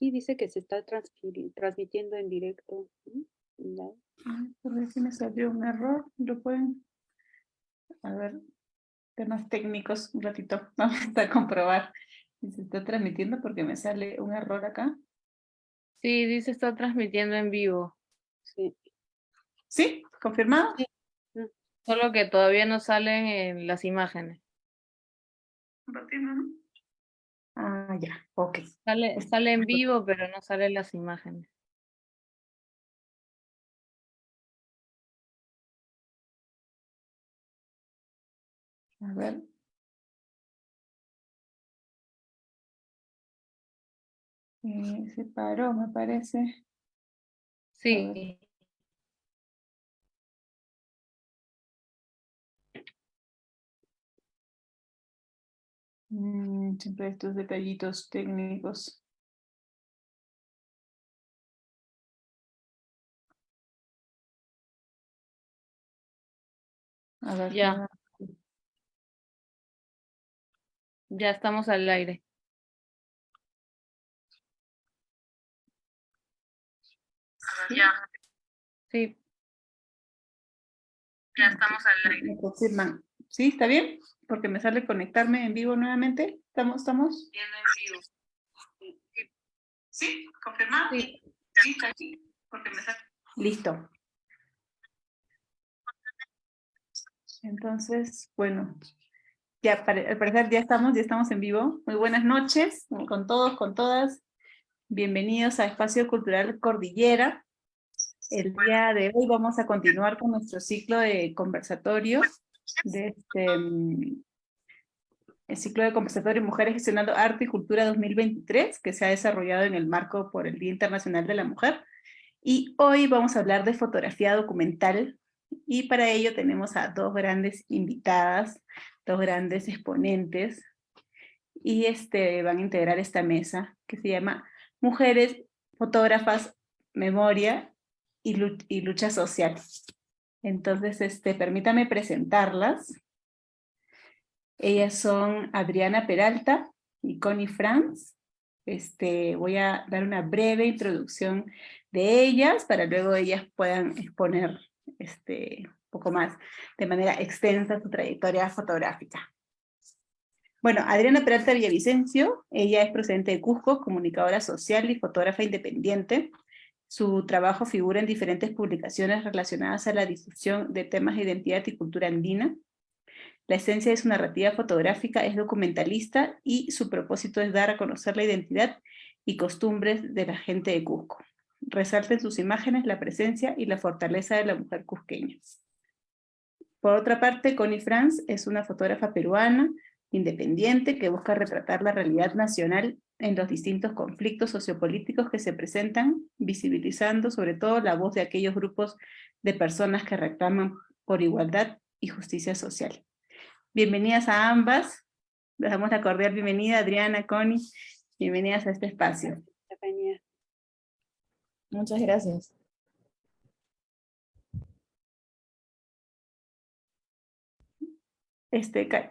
aquí dice que se está transmitiendo en directo. No. Ay, por ver si me salió un error. Lo pueden, a ver, temas técnicos un ratito. Vamos a comprobar si se está transmitiendo porque me sale un error acá. Sí, dice está transmitiendo en vivo, Sí. ¿Sí? ¿Confirmado? Sí. Mm. solo que todavía no salen en las imágenes. Compartiendo, ¿no? Ah, ya, ok. Sale en vivo, pero no salen las imágenes. A ver. Se paró, me parece. A ver. Sí, Siempre estos detallitos técnicos. A ver. ya, ya estamos al aire. Ya. Sí, ya estamos al aire. Me confirman. ¿Sí? ¿Está bien? Porque me sale conectarme en vivo nuevamente. ¿Estamos? Viendo en vivo. ¿Sí? ¿Confirmado? Sí, Sí, está aquí. Porque me sale. Listo. Entonces, bueno, ya al parecer ya estamos en vivo. Muy buenas noches con todos, con todas. Bienvenidos a Espacio Cultural Cordillera. El día de hoy vamos a continuar con nuestro ciclo de conversatorios de el ciclo de conversatorios Mujeres Gestionando Arte y Cultura 2023, que se ha desarrollado en el marco por el Día Internacional de la Mujer. Y hoy vamos a hablar de fotografía documental, y para ello tenemos a dos grandes invitadas, dos grandes exponentes, y van a integrar esta mesa que se llama Mujeres, Fotógrafas, Memoria y Lucha Social. Entonces, permítame presentarlas. Ellas son Adriana Peralta y Connie Franz. Voy a dar una breve introducción de ellas para luego ellas puedan exponer un poco más de manera extensa su trayectoria fotográfica. Bueno, Adriana Peralta Villavicencio, ella es procedente de Cusco, comunicadora social y fotógrafa independiente. Su trabajo figura en diferentes publicaciones relacionadas a la difusión de temas de identidad y cultura andina. La esencia de su narrativa fotográfica es documentalista y su propósito es dar a conocer la identidad y costumbres de la gente de Cusco. Resalta en sus imágenes la presencia y la fortaleza de la mujer cusqueña. Por otra parte, Connie Franz es una fotógrafa peruana independiente que busca retratar la realidad nacional en los distintos conflictos sociopolíticos que se presentan, visibilizando sobre todo la voz de aquellos grupos de personas que reclaman por igualdad y justicia social. Bienvenidas a ambas. Les damos la cordial bienvenida, Adriana, Connie. Bienvenidas a este espacio. Muchas gracias.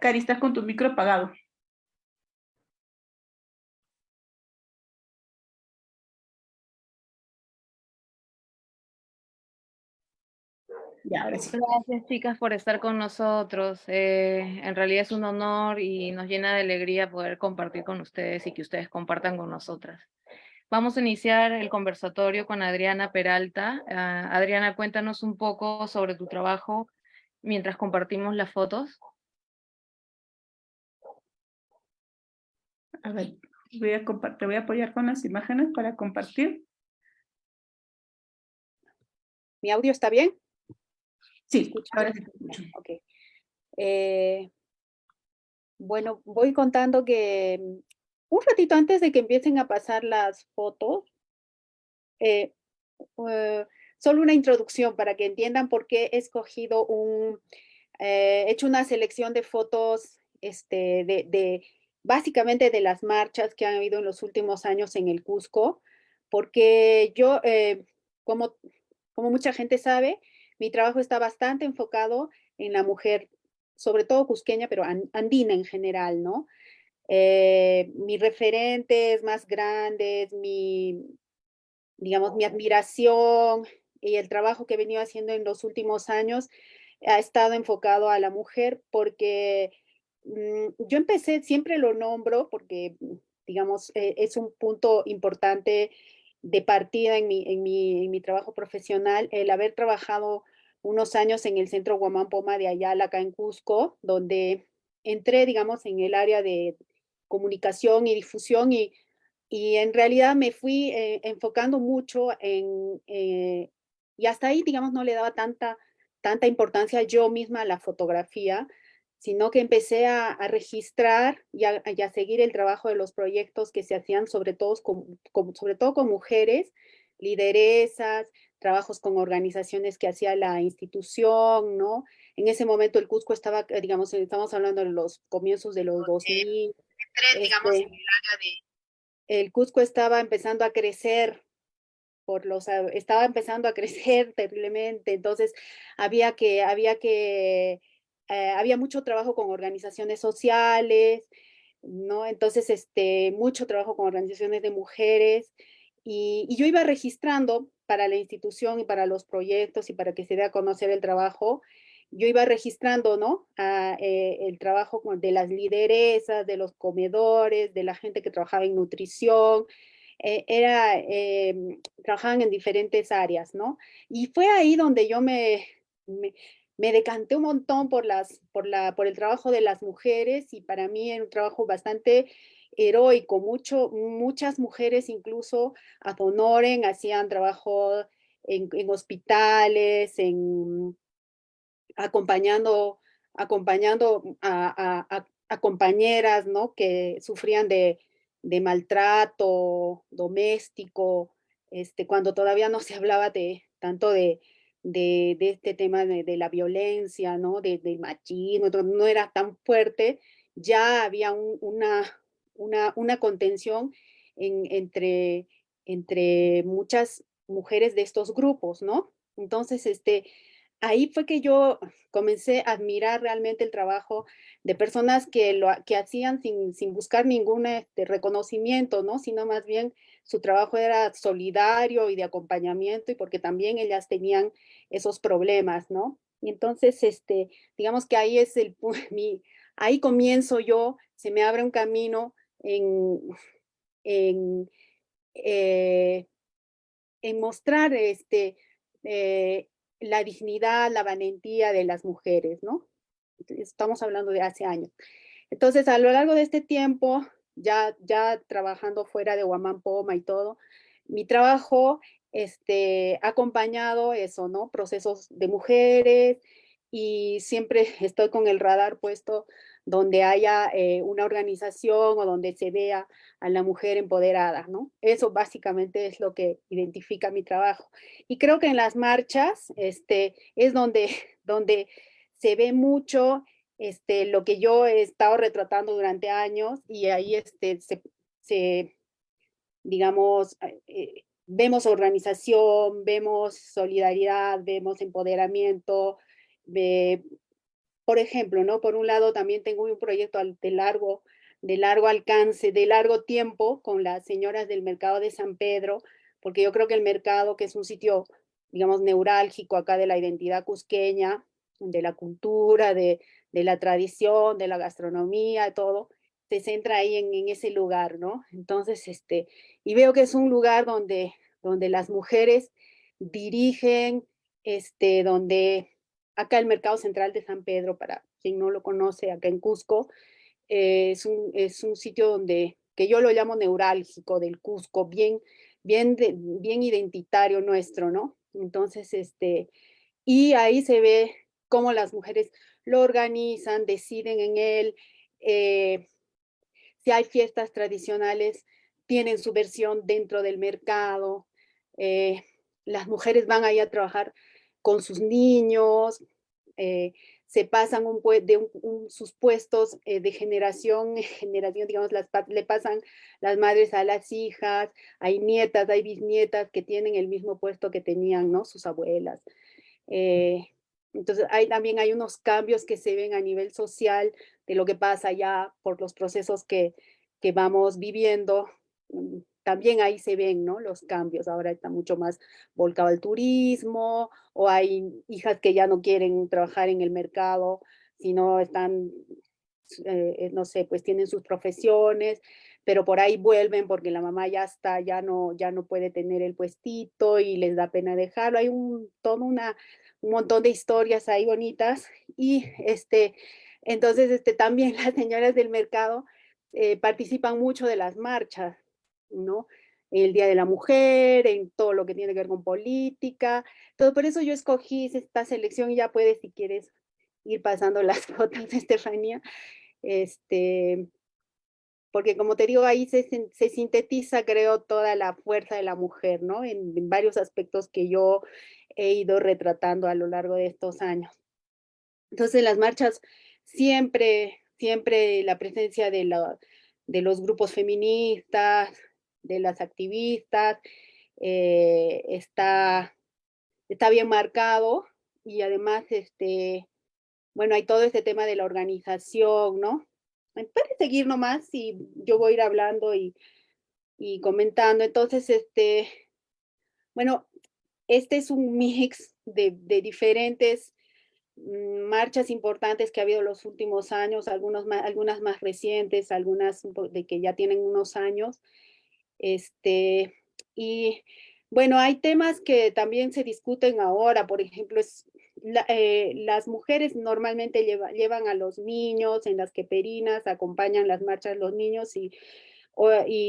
Cari, estás con tu micro apagado. Ya, ahora sí. gracias chicas por estar con nosotros. En realidad es un honor y nos llena de alegría poder compartir con ustedes y que ustedes compartan con nosotras. Vamos a iniciar el conversatorio con Adriana Peralta. Adriana, cuéntanos un poco sobre tu trabajo mientras compartimos las fotos. A ver, te voy a apoyar con las imágenes para compartir. ¿Mi audio está bien? Sí, ahora sí te escucho. Ok. Bueno, voy contando que un ratito antes de que empiecen a pasar las fotos, eh, solo una introducción para que entiendan por qué he escogido hecho una selección de fotos básicamente de las marchas que han habido en los últimos años en el Cusco, porque yo, como, como mucha gente sabe, mi trabajo está bastante enfocado en la mujer, sobre todo cusqueña, pero andina en general, ¿no? mis referentes más grandes, digamos, mi admiración y el trabajo que he venido haciendo en los últimos años ha estado enfocado a la mujer porque yo empecé, siempre lo nombro porque, digamos, es un punto importante de partida en mi trabajo profesional, el haber trabajado unos años en el Centro Guamán Poma de Ayala, acá en Cusco, donde entré, digamos, en el área de comunicación y difusión y en realidad me fui enfocando mucho y hasta ahí, digamos, no le daba tanta importancia yo misma a la fotografía, sino que empecé a registrar y a seguir el trabajo de los proyectos que se hacían, sobre todo con mujeres, lideresas, trabajos con organizaciones que hacía la institución, ¿no? En ese momento el Cusco estaba, digamos, estamos hablando de los comienzos de los 2000, Digamos, en este, el área de... el Cusco estaba empezando a crecer estaba empezando a crecer terriblemente, entonces había mucho trabajo con organizaciones sociales, ¿no? Entonces, mucho trabajo con organizaciones de mujeres y yo iba registrando para la institución y para los proyectos y para que se dé a conocer el trabajo, yo iba registrando, ¿no? El trabajo de las lideresas, de los comedores, de la gente que trabajaba en nutrición, trabajaban en diferentes áreas, ¿no? Y fue ahí donde me, me decanté un montón por el trabajo de las mujeres y para mí era un trabajo bastante heroico. Muchas mujeres incluso ad honorem hacían trabajo en hospitales, acompañando, acompañando a compañeras, ¿no? Que sufrían de maltrato doméstico, cuando todavía no se hablaba tanto de este tema de la violencia, ¿no? Del machismo, no era tan fuerte, ya había una contención entre muchas mujeres de estos grupos, ¿no? Entonces, ahí fue que yo comencé a admirar realmente el trabajo de personas que hacían sin buscar ningún reconocimiento, ¿no? Sino más bien su trabajo era solidario y de acompañamiento y porque también ellas tenían esos problemas, ¿no? Y entonces, digamos que ahí es ahí comienzo yo, se me abre un camino en, en, eh, en mostrar eh, la dignidad, la valentía de las mujeres, ¿no? Estamos hablando de hace años. Entonces, a lo largo de este tiempo, ya trabajando fuera de Huamampoma y todo, mi trabajo ha acompañado eso, ¿no? Procesos de mujeres y siempre estoy con el radar puesto donde haya una organización o donde se vea a la mujer empoderada, ¿no? Eso básicamente es lo que identifica mi trabajo. Y creo que en las marchas es donde se ve mucho lo que yo he estado retratando durante años y ahí se digamos, vemos organización, vemos solidaridad, vemos empoderamiento. eh, por ejemplo, ¿no? Por un lado también tengo un proyecto de largo alcance, de largo tiempo con las señoras del mercado de San Pedro, porque yo creo que el mercado, que es un sitio, digamos, neurálgico acá de la identidad cusqueña, de la cultura, de la tradición, de la gastronomía, todo, se centra ahí en ese lugar, ¿no? Entonces, y veo que es un lugar donde las mujeres dirigen, donde acá el Mercado Central de San Pedro, para quien no lo conoce, acá en Cusco, es un sitio que yo lo llamo neurálgico del Cusco, bien identitario nuestro, ¿no? Entonces, y ahí se ve cómo las mujeres lo organizan, deciden en él, eh, si hay fiestas tradicionales, tienen su versión dentro del mercado, eh, las mujeres van ahí a trabajar con sus niños, eh, se pasan sus puestos de generación en generación, digamos, le pasan las madres a las hijas, hay nietas, hay bisnietas que tienen el mismo puesto que tenían, ¿no? Sus abuelas. Eh, entonces, también hay unos cambios que se ven a nivel social de lo que pasa ya por los procesos que vamos viviendo. También ahí se ven, ¿no? Los cambios. Ahora está mucho más volcado al turismo, o hay hijas que ya no quieren trabajar en el mercado, sino están, no sé, pues tienen sus profesiones, pero por ahí vuelven porque la mamá ya está, ya no puede tener el puestito y les da pena dejarlo. Hay un montón de historias ahí bonitas y entonces también las señoras del mercado participan mucho de las marchas, ¿no? El Día de la Mujer, en todo lo que tiene que ver con política, todo. Por eso yo escogí esta selección y ya puedes, si quieres, ir pasando las fotos, Estefanía, este, porque como te digo, ahí se sintetiza, creo, toda la fuerza de la mujer, ¿no? En varios aspectos que yo he ido retratando a lo largo de estos años. Entonces, en las marchas siempre la presencia de los grupos feministas, de las activistas, está bien marcado y además, bueno, hay todo este tema de la organización, ¿no? Puedes seguir nomás y yo voy a ir hablando y comentando. Entonces, bueno, este es un mix de diferentes marchas importantes que ha habido los últimos años, algunas más recientes, algunas de que ya tienen unos años. Este, y bueno, hay temas que también se discuten ahora, por ejemplo, las mujeres normalmente llevan a los niños en las queperinas, acompañan las marchas de los niños y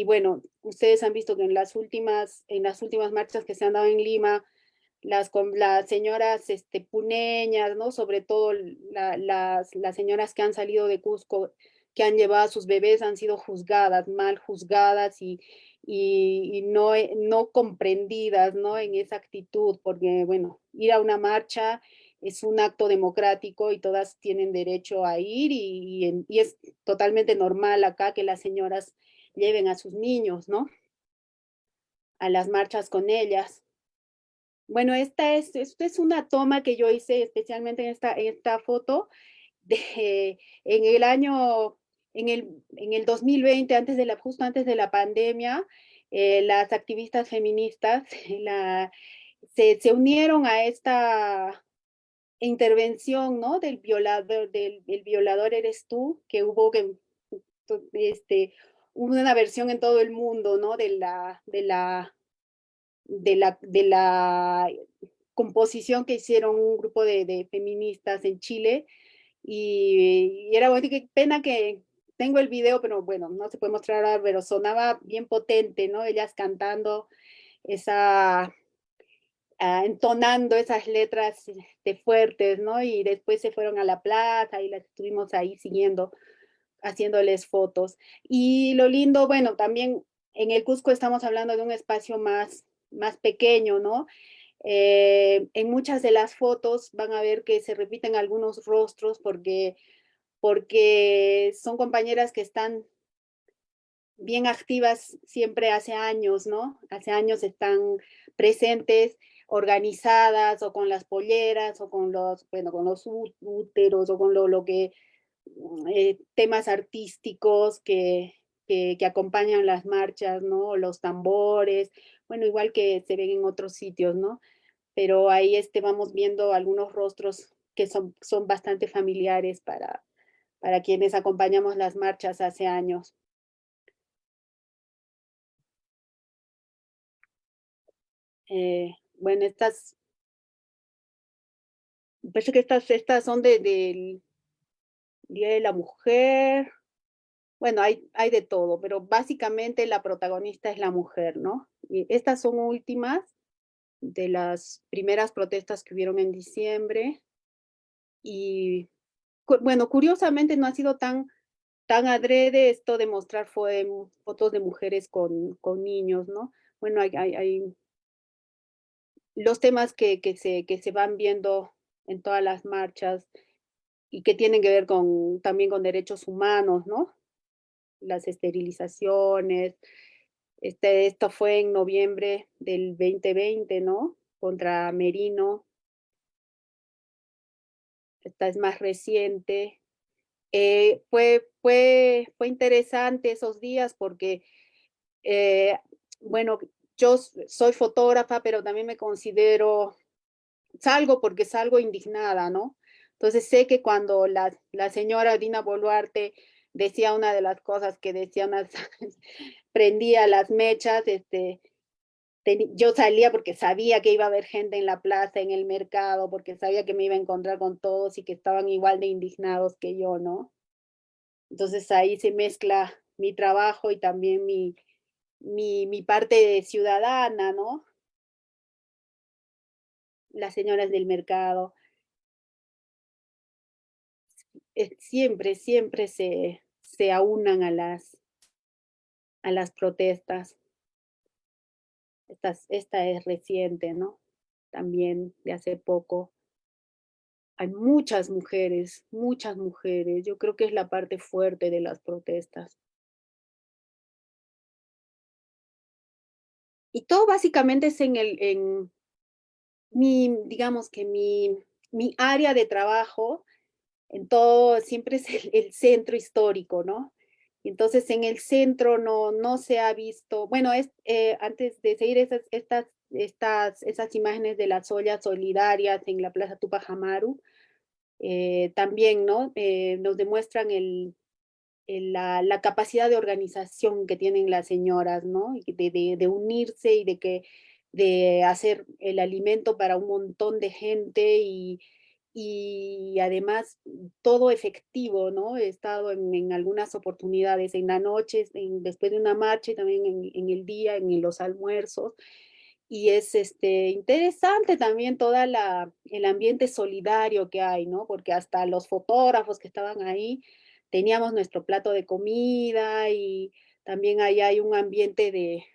bueno, ustedes han visto que en las últimas marchas que se han dado en Lima, las señoras puneñas, ¿no? Sobre todo las señoras que han salido de Cusco, que han llevado a sus bebés, han sido juzgadas, mal juzgadas y no comprendidas, ¿no? En esa actitud, porque, bueno, ir a una marcha es un acto democrático y todas tienen derecho a ir y es totalmente normal acá que las señoras lleven a sus niños, ¿no? A las marchas con ellas. Bueno, esta es una toma que yo hice especialmente en esta foto de, en el año, en el 2020, justo antes de la pandemia, las activistas feministas se unieron a esta intervención, ¿no? El violador eres tú, que hubo una versión en todo el mundo, ¿no? De la composición que hicieron un grupo de feministas en Chile y era bueno, qué pena que tengo el video, pero bueno, no se puede mostrar ahora, pero sonaba bien potente, ¿no? Ellas cantando esa, entonando esas letras fuertes, ¿no? Y después se fueron a la plaza y las estuvimos ahí siguiendo, haciéndoles fotos. Y lo lindo, bueno, también en el Cusco estamos hablando de un espacio más pequeño, ¿no? En muchas de las fotos van a ver que se repiten algunos rostros porque son compañeras que están bien activas siempre hace años, ¿no? Hace años están presentes, organizadas o con las polleras o bueno, con los úteros o con lo que temas artísticos que acompañan las marchas, ¿no? Los tambores, bueno, igual que se ven en otros sitios, ¿no? Pero ahí vamos viendo algunos rostros que son bastante familiares para quienes acompañamos las marchas hace años. Bueno, parece que estas son del Día de la Mujer. Bueno, hay de todo, pero básicamente la protagonista es la mujer, ¿no? Y estas son últimas de las primeras protestas que hubieron en diciembre. Y bueno, curiosamente no ha sido tan adrede esto de mostrar fotos de mujeres con niños, ¿no? Bueno, hay los temas que se van viendo en todas las marchas y que tienen que ver también con derechos humanos, ¿no? Las esterilizaciones. Esto fue en noviembre del 2020, ¿no? Contra Merino. Esta es más reciente. Fue interesante esos días porque, eh, bueno, yo soy fotógrafa, pero también me considero, salgo porque salgo indignada, ¿no? Entonces sé que cuando la señora Dina Boluarte decía una de las cosas que decía, prendía las mechas, yo salía porque sabía que iba a haber gente en la plaza, en el mercado, porque sabía que me iba a encontrar con todos y que estaban igual de indignados que yo, ¿no? Entonces ahí se mezcla mi trabajo y también mi parte ciudadana, ¿no? Las señoras del mercado, siempre se aunan a las protestas. Esta es reciente, ¿no? También de hace poco. Hay muchas mujeres. Yo creo que es la parte fuerte de las protestas. Y todo básicamente es en digamos que mi área de trabajo, en todo, siempre es el centro histórico, ¿no? Y entonces en el centro no se ha visto, bueno, antes de seguir esas imágenes de las ollas solidarias en la Plaza Tupac Amaru, también, ¿no? Nos demuestran la capacidad de organización que tienen las señoras, ¿no? Y de unirse y de hacer el alimento para un montón de gente y además todo efectivo, ¿no? He estado en algunas oportunidades, en la noche, después de una marcha y también en el día, en los almuerzos. Y es interesante también el ambiente solidario que hay, ¿no? Porque hasta los fotógrafos que estaban ahí teníamos nuestro plato de comida y también ahí hay un ambiente de,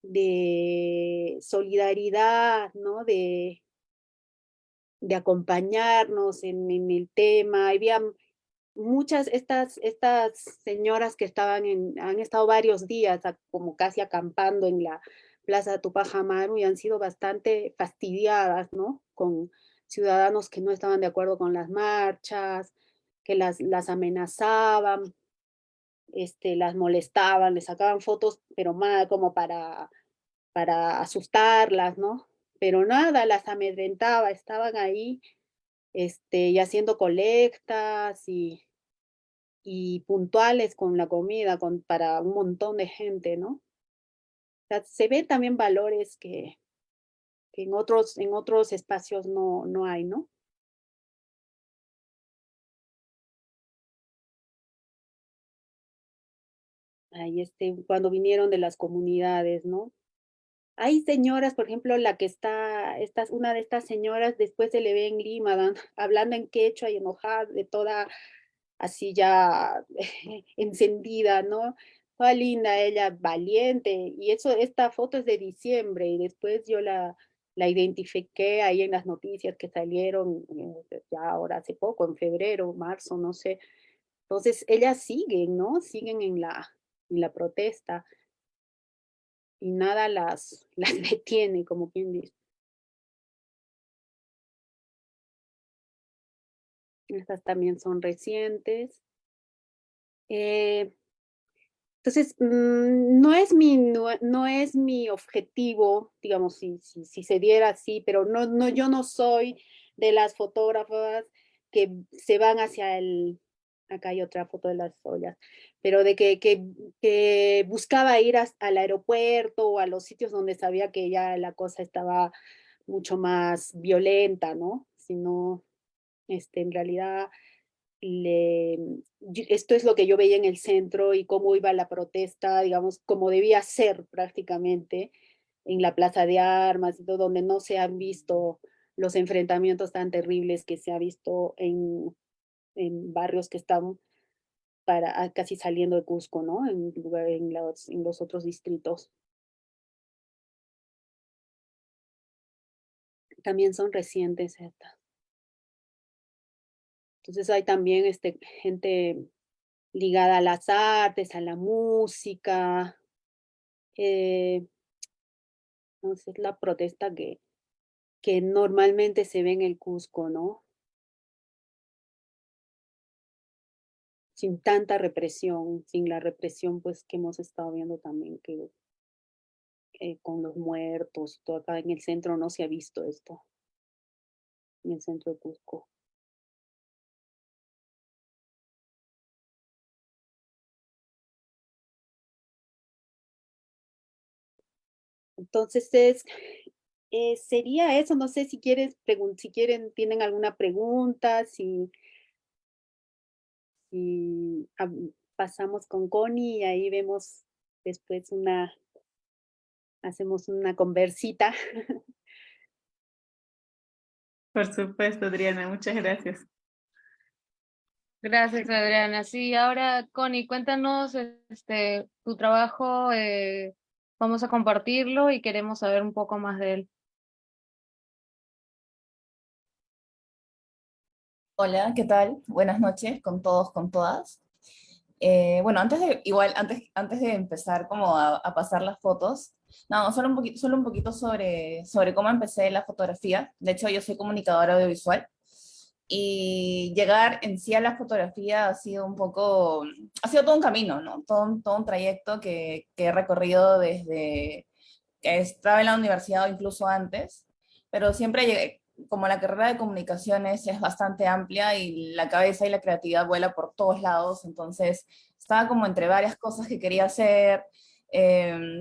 de solidaridad, ¿no? De acompañarnos en el tema. Había muchas, estas señoras que han estado varios días como casi acampando en la Plaza Tupac Amaru y han sido bastante fastidiadas, ¿no? Con ciudadanos que no estaban de acuerdo con las marchas, que las amenazaban, las molestaban, les sacaban fotos, pero mal como para asustarlas, ¿no? Pero nada, las amedrentaba, estaban ahí, y haciendo colectas y puntuales con la comida, para un montón de gente, ¿no? O sea, se ven también valores que en otros espacios no hay, ¿no? Ahí, cuando vinieron de las comunidades, ¿no? Hay señoras, por ejemplo, la que una de estas señoras después se le ve en Lima, hablando en quechua y enojada, de toda así ya encendida, ¿no? Toda linda ella, valiente. Y esta foto es de diciembre y después yo la identifiqué ahí en las noticias que salieron ya ahora hace poco, en febrero, marzo, no sé. Entonces ellas siguen, ¿no? Siguen en la protesta y nada las detiene, como quien dice. Estas también son recientes. Eh, Entonces, no es mi objetivo, digamos, si se diera así, pero yo no soy de las fotógrafas que se van hacia acá hay otra foto de las ollas, pero que buscaba ir al aeropuerto o a los sitios donde sabía que ya la cosa estaba mucho más violenta, ¿no? Sino, en realidad esto es lo que yo veía en el centro y cómo iba la protesta, digamos, como debía ser prácticamente en la Plaza de Armas, y todo, donde no se han visto los enfrentamientos tan terribles que se ha visto en barrios que están casi saliendo de Cusco, ¿no? En los otros distritos. También son recientes estas. Entonces hay también gente ligada a las artes, a la música, eh, entonces, es la protesta que normalmente se ve en el Cusco, ¿no? sin tanta represión, sin la represión pues que hemos estado viendo también que con los muertos, todo acá en el centro no se ha visto esto, en el centro de Cusco. Entonces sería eso, no sé si si quieren, tienen alguna pregunta, si pasamos con Connie y ahí vemos después hacemos una conversita. Por supuesto, Adriana, muchas gracias. Gracias, Adriana. Sí, ahora, Connie, cuéntanos tu trabajo. Vamos a compartirlo y queremos saber un poco más de él. Hola, ¿qué tal? Buenas noches con todos, con todas. Bueno, antes de empezar como a pasar las fotos, no, solo un poquito sobre cómo empecé la fotografía. De hecho, yo soy comunicadora audiovisual y llegar en sí a la fotografía ha sido todo un camino, ¿no? Todo un trayecto que he recorrido desde que estaba en la universidad o incluso antes, pero siempre llegué, como la carrera de comunicaciones es bastante amplia y la cabeza y la creatividad vuela por todos lados, entonces estaba como entre varias cosas que quería hacer,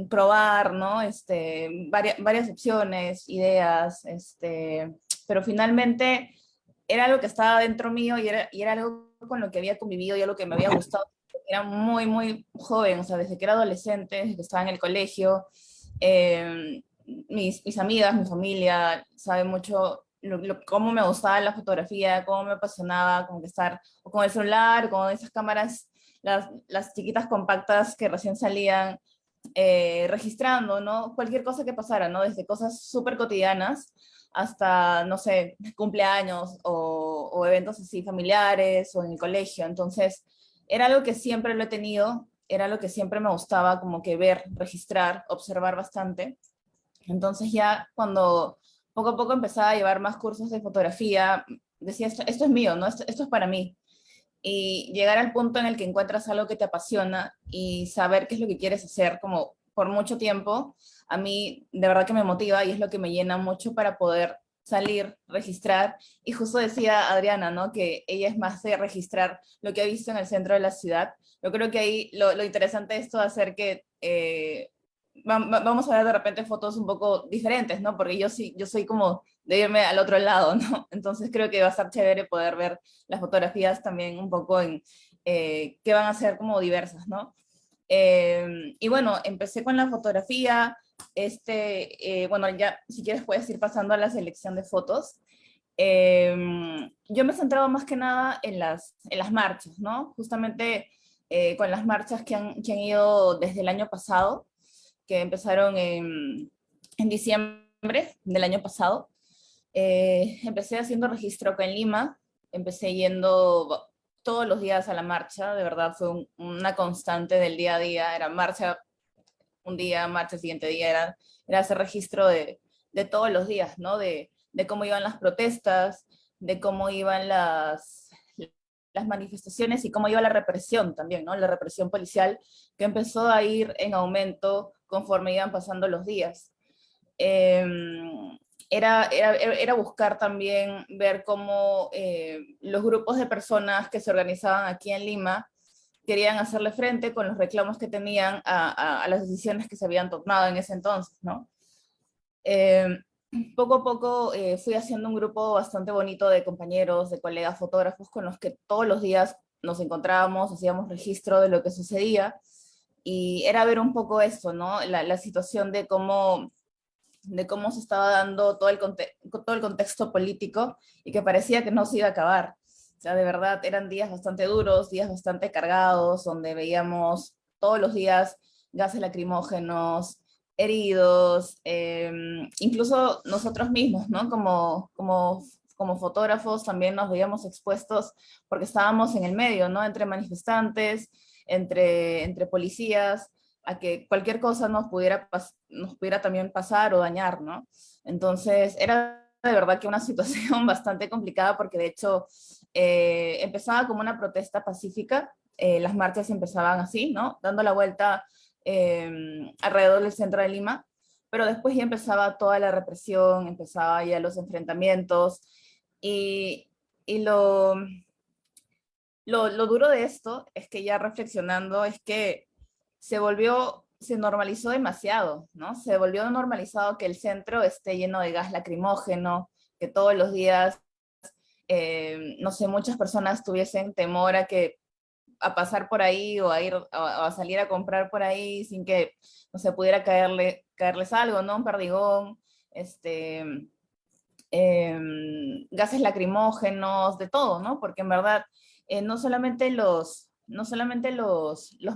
probar, ¿no? Varias opciones, ideas, pero finalmente era algo que estaba dentro mío y era algo con lo que había convivido y algo que me había gustado. Era muy, muy joven, o sea, desde que era adolescente, desde que estaba en el colegio, mis amigas, mi familia, saben mucho cómo me gustaba la fotografía, cómo me apasionaba, como que estar o con el celular, con esas cámaras, las chiquitas compactas que recién salían, registrando, ¿no? Cualquier cosa que pasara, ¿no? Desde cosas súper cotidianas hasta, no sé, cumpleaños o eventos así familiares o en el colegio. Entonces, era algo que siempre lo he tenido, era lo que siempre me gustaba, como que ver, registrar, observar bastante. Entonces ya cuando poco a poco empezaba a llevar más cursos de fotografía, decía, esto es mío, ¿no? Esto es para mí. Y llegar al punto en el que encuentras algo que te apasiona y saber qué es lo que quieres hacer como por mucho tiempo, a mí de verdad que me motiva y es lo que me llena mucho para poder salir, registrar. Y justo decía Adriana, ¿no? Que ella es más de registrar lo que ha visto en el centro de la ciudad. Yo creo que ahí lo interesante de esto va a ser que vamos a ver de repente fotos un poco diferentes, ¿no? Porque yo soy como de irme al otro lado, ¿no? Entonces creo que va a estar chévere poder ver las fotografías también un poco que van a ser como diversas, ¿no? Y bueno, empecé con la fotografía, bueno, ya si quieres puedes ir pasando a la selección de fotos. Yo me he centrado más que nada en las marchas, ¿no? Justamente con las marchas que han ido desde el año pasado, que empezaron en diciembre del año pasado. Empecé haciendo registro acá en Lima, empecé yendo todos los días a la marcha, de verdad fue una constante del día a día, era marcha un día, marcha el siguiente día, era hacer registro de todos los días, ¿no? De cómo iban las protestas, de cómo iban las manifestaciones y cómo iba la represión también, ¿no? La represión policial que empezó a ir en aumento conforme iban pasando los días. Eh, era buscar también ver cómo los grupos de personas que se organizaban aquí en Lima querían hacerle frente con los reclamos que tenían a las decisiones que se habían tomado en ese entonces, ¿no? Eh, Poco a poco fui haciendo un grupo bastante bonito de compañeros, de colegas fotógrafos con los que todos los días nos encontrábamos, hacíamos registro de lo que sucedía y era ver un poco esto, ¿no? La situación de cómo se estaba dando todo el contexto político y que parecía que no se iba a acabar. O sea, de verdad eran días bastante duros, días bastante cargados, donde veíamos todos los días gases lacrimógenos, heridos, incluso nosotros mismos, ¿no? Como fotógrafos también nos veíamos expuestos porque estábamos en el medio, ¿no? Entre manifestantes, entre policías, a que cualquier cosa nos pudiera también pasar o dañar, ¿no? Entonces era de verdad que una situación bastante complicada porque de hecho empezaba como una protesta pacífica, las marchas empezaban así, ¿no? Dando la vuelta alrededor del centro de Lima, pero después ya empezaba toda la represión, empezaba ya los enfrentamientos, y, y lo duro de esto es que ya reflexionando es que se normalizó demasiado, ¿no? Se volvió normalizado que el centro esté lleno de gas lacrimógeno, que todos los días, no sé, muchas personas tuviesen temor a pasar por ahí o a ir a salir a comprar por ahí sin que, no se pudiera caerles algo, ¿no? Un perdigón, gases lacrimógenos, de todo, ¿no? Porque en verdad no solamente los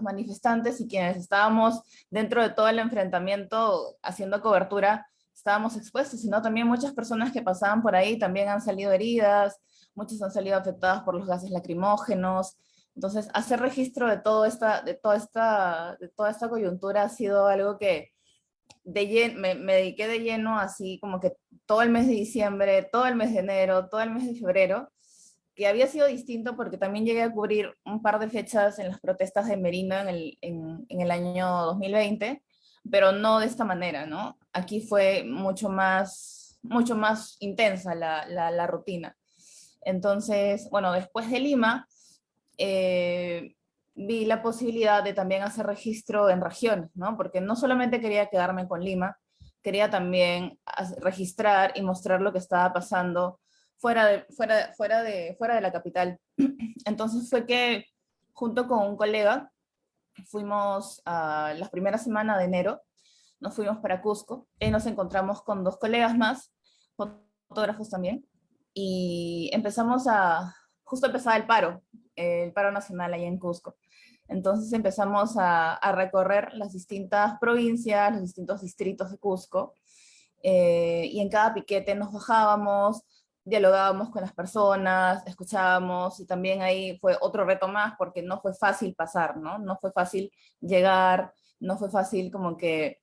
manifestantes y quienes estábamos dentro de todo el enfrentamiento haciendo cobertura, estábamos expuestos, sino también muchas personas que pasaban por ahí también han salido heridas, muchos han salido afectadas por los gases lacrimógenos. Entonces, hacer registro de toda esta coyuntura ha sido algo que me dediqué de lleno, así como que todo el mes de diciembre, todo el mes de enero, todo el mes de febrero, que había sido distinto porque también llegué a cubrir un par de fechas en las protestas de Merino en el año 2020, pero no de esta manera, ¿no? Aquí fue mucho más intensa la rutina. Entonces, bueno, después de Lima, eh, vi la posibilidad de también hacer registro en regiones, ¿no? Porque no solamente quería quedarme con Lima, quería también registrar y mostrar lo que estaba pasando fuera de la capital. Entonces fue que junto con un colega fuimos a la primera semana de enero, nos fuimos para Cusco y nos encontramos con dos colegas más, fotógrafos también, y justo empezaba el paro nacional ahí en Cusco. Entonces empezamos a recorrer las distintas provincias, los distintos distritos de Cusco, y en cada piquete nos bajábamos, dialogábamos con las personas, escuchábamos, y también ahí fue otro reto más, porque no fue fácil pasar, ¿no? No fue fácil llegar, no fue fácil como que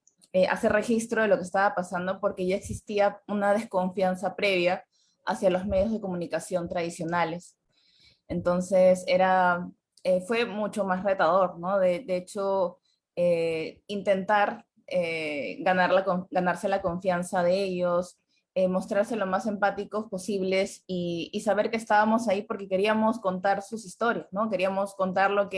hacer registro de lo que estaba pasando, porque ya existía una desconfianza previa hacia los medios de comunicación tradicionales. Entonces fue mucho más retador, ¿no? De hecho, intentar ganarse la confianza de ellos, mostrarse lo más empáticos posibles y saber que estábamos ahí porque queríamos contar sus historias, ¿no? Queríamos contar los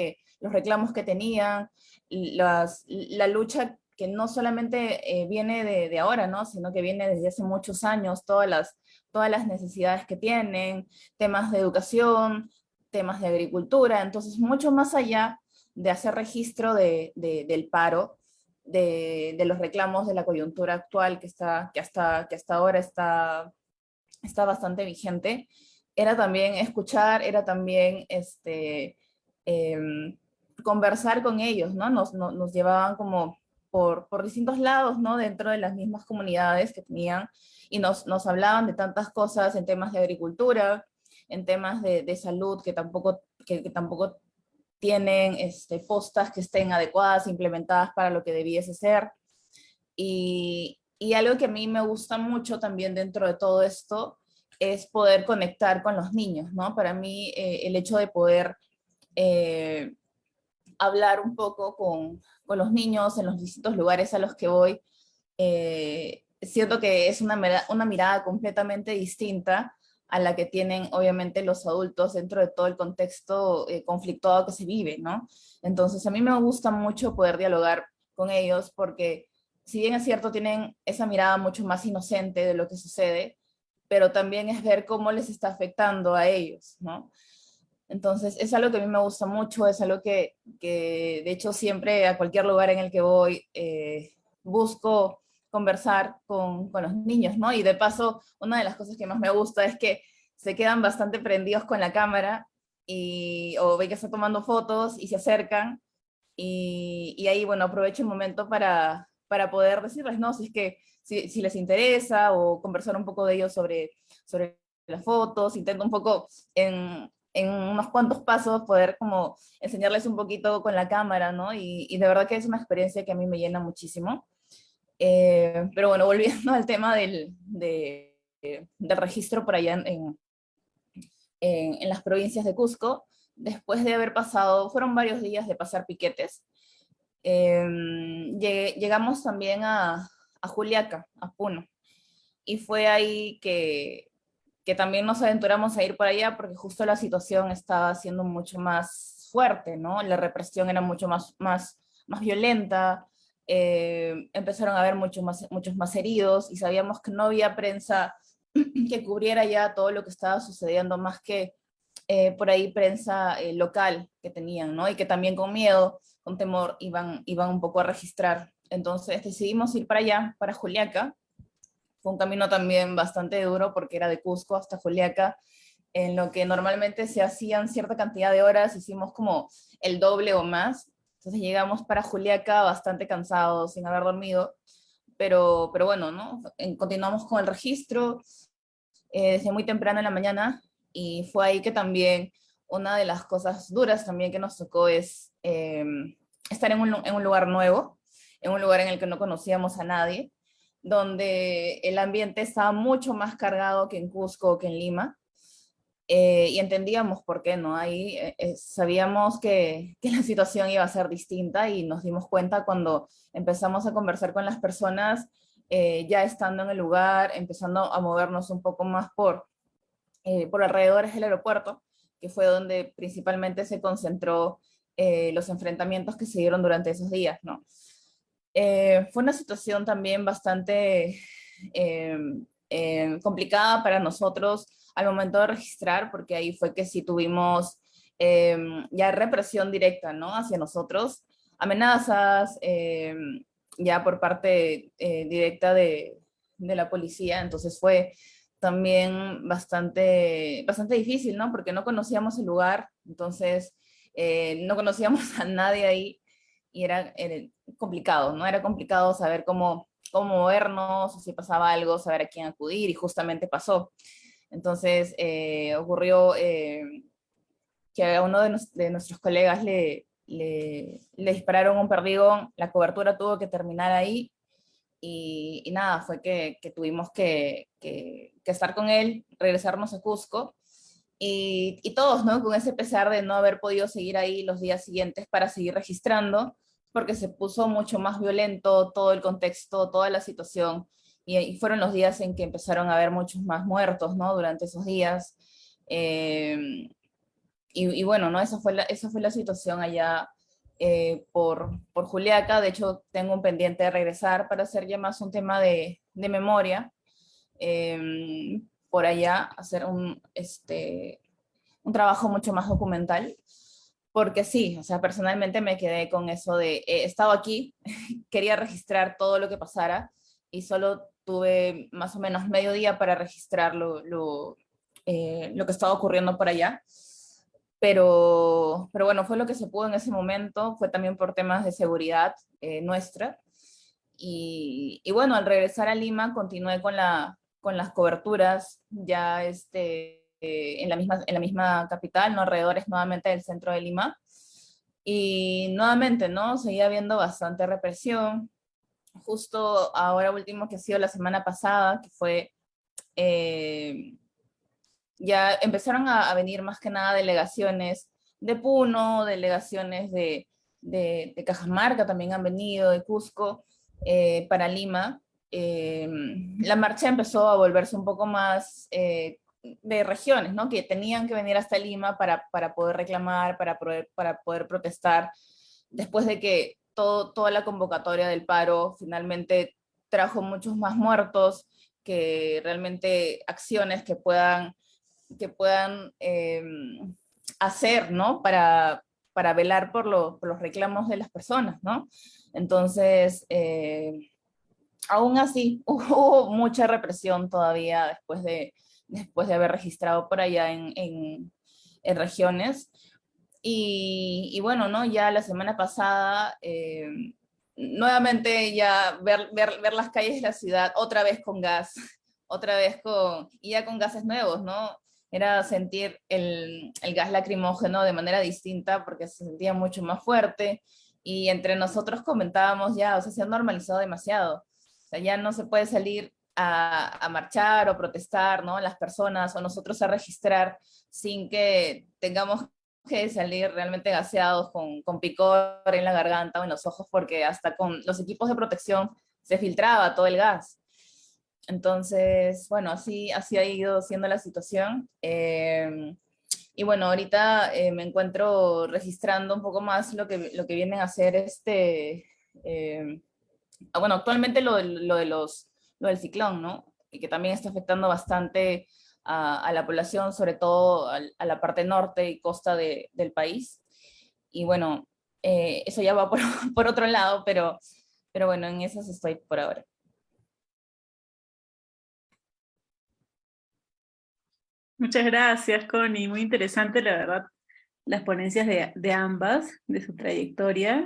reclamos que tenían, la lucha que no solamente viene de ahora, ¿no? Sino que viene desde hace muchos años, todas las necesidades que tienen, temas de educación, temas de agricultura. Entonces, mucho más allá de hacer registro del paro, de los reclamos de la coyuntura actual que hasta ahora está bastante vigente, era también escuchar, era también conversar con ellos, ¿no? Nos llevaban como por distintos lados, ¿no? Dentro de las mismas comunidades que tenían, y nos hablaban de tantas cosas en temas de agricultura, en temas de salud, que tampoco tienen postas que estén adecuadas, implementadas para lo que debiese ser. Y algo que a mí me gusta mucho también dentro de todo esto es poder conectar con los niños, ¿no? Para mí, el hecho de poder eh, hablar un poco con los niños en los distintos lugares a los que voy, siento que es una mirada completamente distinta a la que tienen obviamente los adultos dentro de todo el contexto conflictuado que se vive, ¿no? Entonces a mí me gusta mucho poder dialogar con ellos porque, si bien es cierto, tienen esa mirada mucho más inocente de lo que sucede, pero también es ver cómo les está afectando a ellos, ¿no? Entonces, es algo que a mí me gusta mucho, es algo que de hecho siempre a cualquier lugar en el que voy busco conversar con los niños, ¿no? Y de paso, una de las cosas que más me gusta es que se quedan bastante prendidos con la cámara o ven que está tomando fotos y se acercan, y ahí, bueno, aprovecho el momento para poder decirles, ¿no? Si les interesa, o conversar un poco de ellos sobre las fotos. Intento un poco en unos cuantos pasos poder como enseñarles un poquito con la cámara, ¿no? Y de verdad que es una experiencia que a mí me llena muchísimo. Pero bueno, volviendo al tema del registro por allá en las provincias de Cusco, después de haber pasado, fueron varios días de pasar piquetes. Llegamos también a Juliaca, a Puno, y fue ahí que también nos aventuramos a ir por allá porque justo la situación estaba siendo mucho más fuerte, ¿no? La represión era mucho más violenta, empezaron a haber muchos más heridos y sabíamos que no había prensa que cubriera ya todo lo que estaba sucediendo, más que por ahí prensa local que tenían, ¿no? Y que también con miedo, con temor, iban un poco a registrar. Entonces decidimos ir para allá, para Juliaca. Fue un camino también bastante duro porque era de Cusco hasta Juliaca, en lo que normalmente se hacían cierta cantidad de horas, hicimos como el doble o más. Entonces llegamos para Juliaca bastante cansados, sin haber dormido, pero bueno, ¿no? Continuamos con el registro desde muy temprano en la mañana y fue ahí que también una de las cosas duras también que nos tocó es estar en un lugar nuevo, en un lugar en el que no conocíamos a nadie, donde el ambiente estaba mucho más cargado que en Cusco o que en Lima. Y entendíamos por qué, ¿no? Ahí sabíamos que la situación iba a ser distinta y nos dimos cuenta cuando empezamos a conversar con las personas, ya estando en el lugar, empezando a movernos un poco más por alrededores del aeropuerto, que fue donde principalmente se concentró los enfrentamientos que se dieron durante esos días, ¿no? Fue una situación también bastante eh, complicada para nosotros al momento de registrar, porque ahí fue que sí tuvimos ya represión directa, ¿no? Hacia nosotros, amenazas, ya por parte directa de la policía, entonces fue también bastante difícil, ¿no? Porque no conocíamos el lugar, entonces no conocíamos a nadie ahí y era complicado, ¿no? Era complicado saber cómo movernos, o si pasaba algo, saber a quién acudir, y justamente pasó. Entonces ocurrió que a uno de nuestros colegas le dispararon un perdigón, la cobertura tuvo que terminar ahí, y nada, fue que tuvimos que estar con él, regresarnos a Cusco, y todos, ¿no? Con ese pesar de no haber podido seguir ahí los días siguientes para seguir registrando, porque se puso mucho más violento todo el contexto, toda la situación, y fueron los días en que empezaron a haber muchos más muertos, ¿no? Durante esos días. Y bueno, ¿no? Esa fue la situación allá por Juliaca. De hecho, tengo un pendiente de regresar para hacer ya más un tema de memoria por allá, hacer un trabajo mucho más documental, porque sí, o sea, personalmente me quedé con eso de, he estado aquí, quería registrar todo lo que pasara, y solo tuve más o menos medio día para registrar lo que estaba ocurriendo por allá. Pero bueno, fue lo que se pudo en ese momento, fue también por temas de seguridad nuestra. Y bueno, al regresar a Lima continué con las coberturas ya en la misma capital, ¿no? Alrededores nuevamente del centro de Lima. Y nuevamente, ¿no? Seguía habiendo bastante represión. Justo ahora último que ha sido la semana pasada, que fue, ya empezaron a venir más que nada delegaciones de Puno, delegaciones de Cajamarca también han venido, de Cusco, para Lima. La marcha empezó a volverse un poco más de regiones, ¿no? Que tenían que venir hasta Lima para poder reclamar, para poder protestar, después de que toda la convocatoria del paro finalmente trajo muchos más muertos que realmente acciones que puedan hacer, ¿no? Para velar por los reclamos de las personas, ¿no? Entonces, aún así, hubo mucha represión todavía después de haber registrado por allá en regiones. Y bueno, ¿no? Ya la semana pasada, nuevamente ya ver las calles de la ciudad otra vez con gas, otra vez y ya con gases nuevos, ¿no? Era sentir el gas lacrimógeno de manera distinta porque se sentía mucho más fuerte, y entre nosotros comentábamos ya, o sea, se ha normalizado demasiado. O sea, ya no se puede salir a marchar o protestar, ¿no? Las personas o nosotros a registrar sin que tengamos que salir realmente gaseados con picor en la garganta o en los ojos, porque hasta con los equipos de protección se filtraba todo el gas. Entonces, bueno, así ha ido siendo la situación. Y bueno, ahorita me encuentro registrando un poco más lo que vienen a hacer bueno, actualmente lo del ciclón, ¿no? Y que también está afectando bastante a la población, sobre todo a la parte norte y costa del país. Y bueno, eso ya va por, por otro lado, pero bueno, en esas estoy por ahora. Muchas gracias, Connie. Muy interesante, la verdad, las ponencias de ambas, de su trayectoria.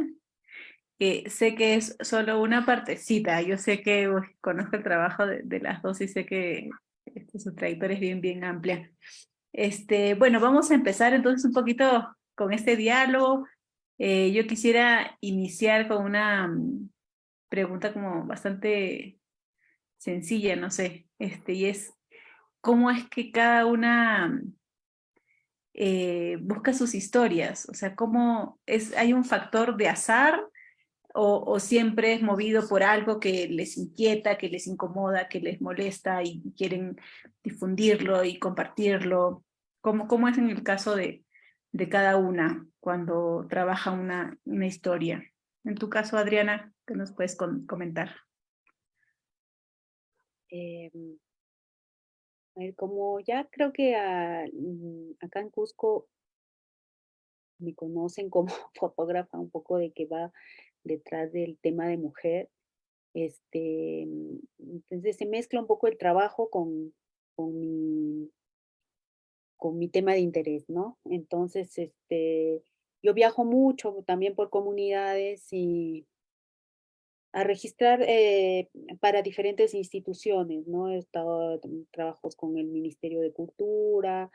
Sé que es solo una partecita. Yo sé que conozco el trabajo de las dos y sé que su trayectoria es bien, bien amplia. Bueno, vamos a empezar entonces un poquito con este diálogo. Yo quisiera iniciar con una pregunta como bastante sencilla, no sé, y es, ¿cómo es que cada una busca sus historias? O sea, ¿hay un factor de azar o siempre es movido por algo que les inquieta, que les incomoda, que les molesta y quieren difundirlo y compartirlo? ¿Cómo es en el caso de cada una cuando trabaja una historia? En tu caso, Adriana, ¿qué nos puedes comentar? Em, a ver, como ya creo que acá en Cusco me conocen como fotógrafa un poco de que va detrás del tema de mujer, entonces se mezcla un poco el trabajo con mi, con mi tema de interés, ¿no? Entonces, yo viajo mucho también por comunidades y a registrar para diferentes instituciones, ¿no? He estado en trabajos con el Ministerio de Cultura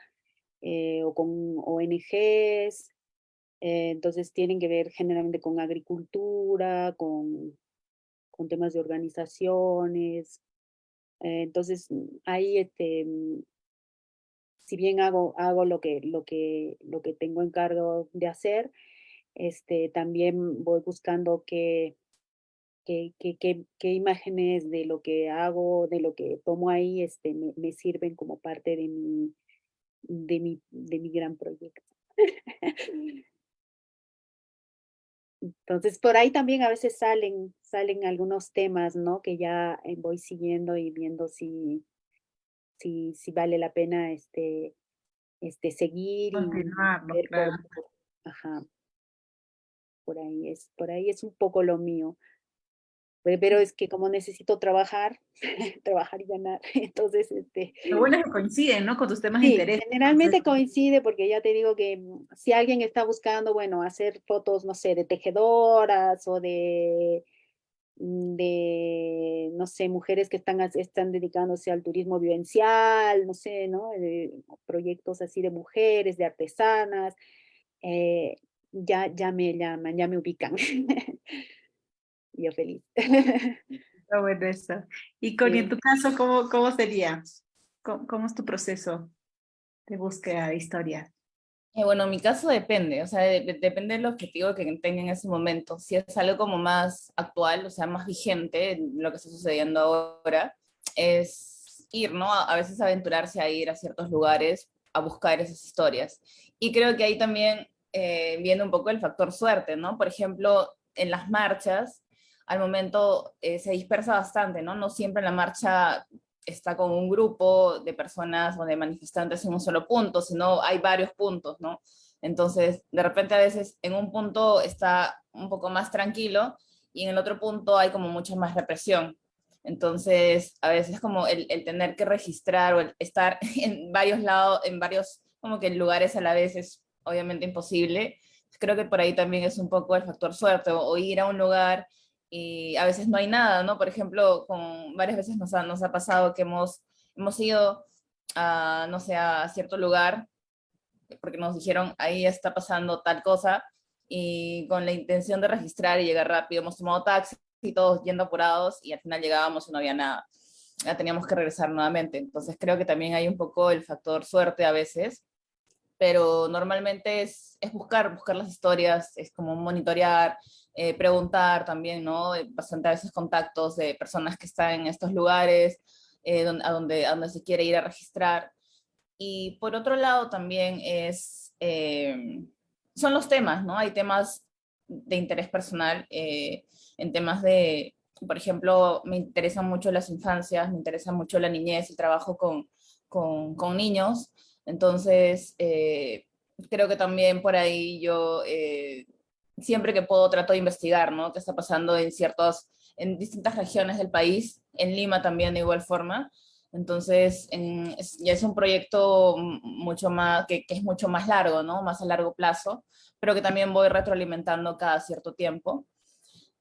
o con ONGs, entonces tienen que ver generalmente con agricultura, con temas de organizaciones. Entonces, ahí, si bien hago lo que tengo encargo de hacer, también voy buscando qué imágenes de lo que hago, de lo que tomo ahí, me sirven como parte de mi gran proyecto. Entonces, por ahí también a veces salen algunos temas, ¿no? Que ya voy siguiendo y viendo si vale la pena seguir y Continuarlo, ver claro. ajá, por ahí es un poco lo mío. Pero es que como necesito trabajar, trabajar y ganar, entonces, Lo bueno es que coinciden, ¿no? Con tus temas de sí, interés. Entonces, generalmente coincide porque ya te digo que si alguien está buscando, bueno, hacer fotos, no sé, de tejedoras o no sé, mujeres que están dedicándose al turismo vivencial, no sé, ¿no? Proyectos así de mujeres, de artesanas, eh, ya me llaman, ya me ubican. Yo feliz. está bueno eso. Y Connie, en Sí. tu caso, ¿cómo sería? ¿Cómo es tu proceso de búsqueda de historia? Bueno, en mi caso depende, o sea, depende del objetivo que tenga en ese momento. Si es algo como más actual, o sea, más vigente, lo que está sucediendo ahora, es ir, ¿no? A veces aventurarse a ir a ciertos lugares a buscar esas historias. Y creo que ahí también viene un poco el factor suerte, ¿no? Por ejemplo, en las marchas, al momento se dispersa bastante, ¿no? No siempre la marcha está con un grupo de personas o de manifestantes en un solo punto, sino hay varios puntos, ¿no? Entonces, de repente a veces en un punto está un poco más tranquilo y en el otro punto hay como mucha más represión. Entonces, a veces como el tener que registrar o el estar en varios lados, en varios como que lugares a la vez es obviamente imposible. Creo que por ahí también es un poco el factor suerte o ir a un lugar y a veces no hay nada, ¿no? Por ejemplo, varias veces nos ha pasado que hemos ido a, no sé, a cierto lugar porque nos dijeron ahí está pasando tal cosa y con la intención de registrar y llegar rápido hemos tomado taxi y todos yendo apurados y al final llegábamos y no había nada. la teníamos que regresar nuevamente. Entonces creo que también hay un poco el factor suerte a veces, pero normalmente es buscar las historias, es como monitorear, preguntar también, ¿no? Bastante a veces contactos de personas que están en estos lugares, a donde se quiere ir a registrar. Y por otro lado también son los temas, ¿no? Hay temas de interés personal, en temas de, por ejemplo, me interesan mucho las infancias, me interesa mucho la niñez, el trabajo con niños. Entonces, creo que también por ahí yo, siempre que puedo, trato de investigar, ¿no? ¿Qué está pasando en distintas regiones del país, en Lima también de igual forma? Entonces, ya es un proyecto mucho más, que es mucho más largo, ¿no? Más a largo plazo, pero que también voy retroalimentando cada cierto tiempo.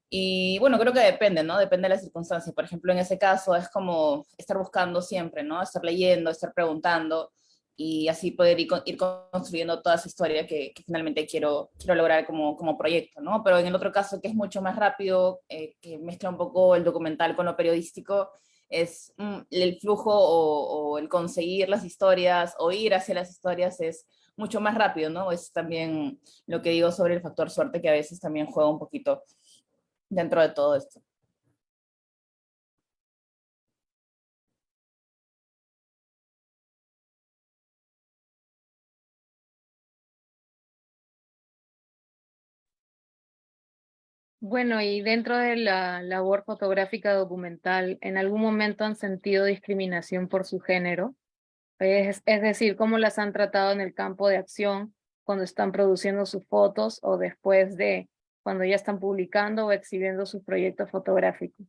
Y bueno, creo que depende, ¿no? Depende de las circunstancias. Por ejemplo, en ese caso es como estar buscando siempre, ¿no? Estar leyendo, estar preguntando y así poder ir construyendo toda esa historia que finalmente quiero lograr como proyecto, ¿no? Pero en el otro caso, que es mucho más rápido, que mezcla un poco el documental con lo periodístico, es el flujo o el conseguir las historias o ir hacia las historias es mucho más rápido, ¿no? Es también lo que digo sobre el factor suerte que a veces también juega un poquito dentro de todo esto. Bueno, y dentro de la labor fotográfica documental, ¿en algún momento han sentido discriminación por su género? Es decir, ¿cómo las han tratado en el campo de acción cuando están produciendo sus fotos o después de cuando ya están publicando o exhibiendo sus proyectos fotográficos?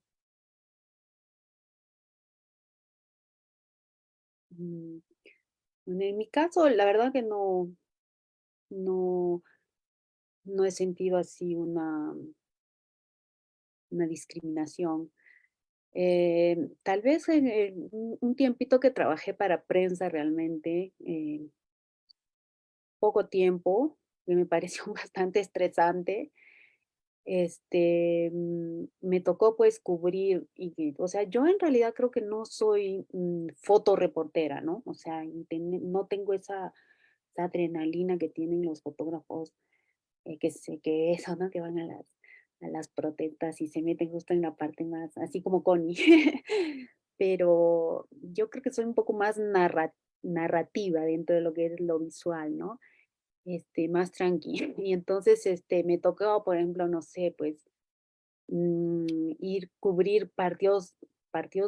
Mm, bueno, en mi caso, la verdad que no, no he sentido así una discriminación. Tal vez en un tiempito que trabajé para prensa realmente, poco tiempo, que me pareció bastante estresante. Me tocó pues cubrir, o sea, yo en realidad creo que no soy fotoreportera, ¿no? O sea, no tengo esa adrenalina que tienen los fotógrafos, que sé que eso, ¿no? Que van a las protestas y se meten justo en la parte más, así como Connie. Pero yo creo que soy un poco más narrativa dentro de lo que es lo visual, ¿no? Más tranquilo. Y entonces, me tocó, por ejemplo, no sé, pues, cubrir partidos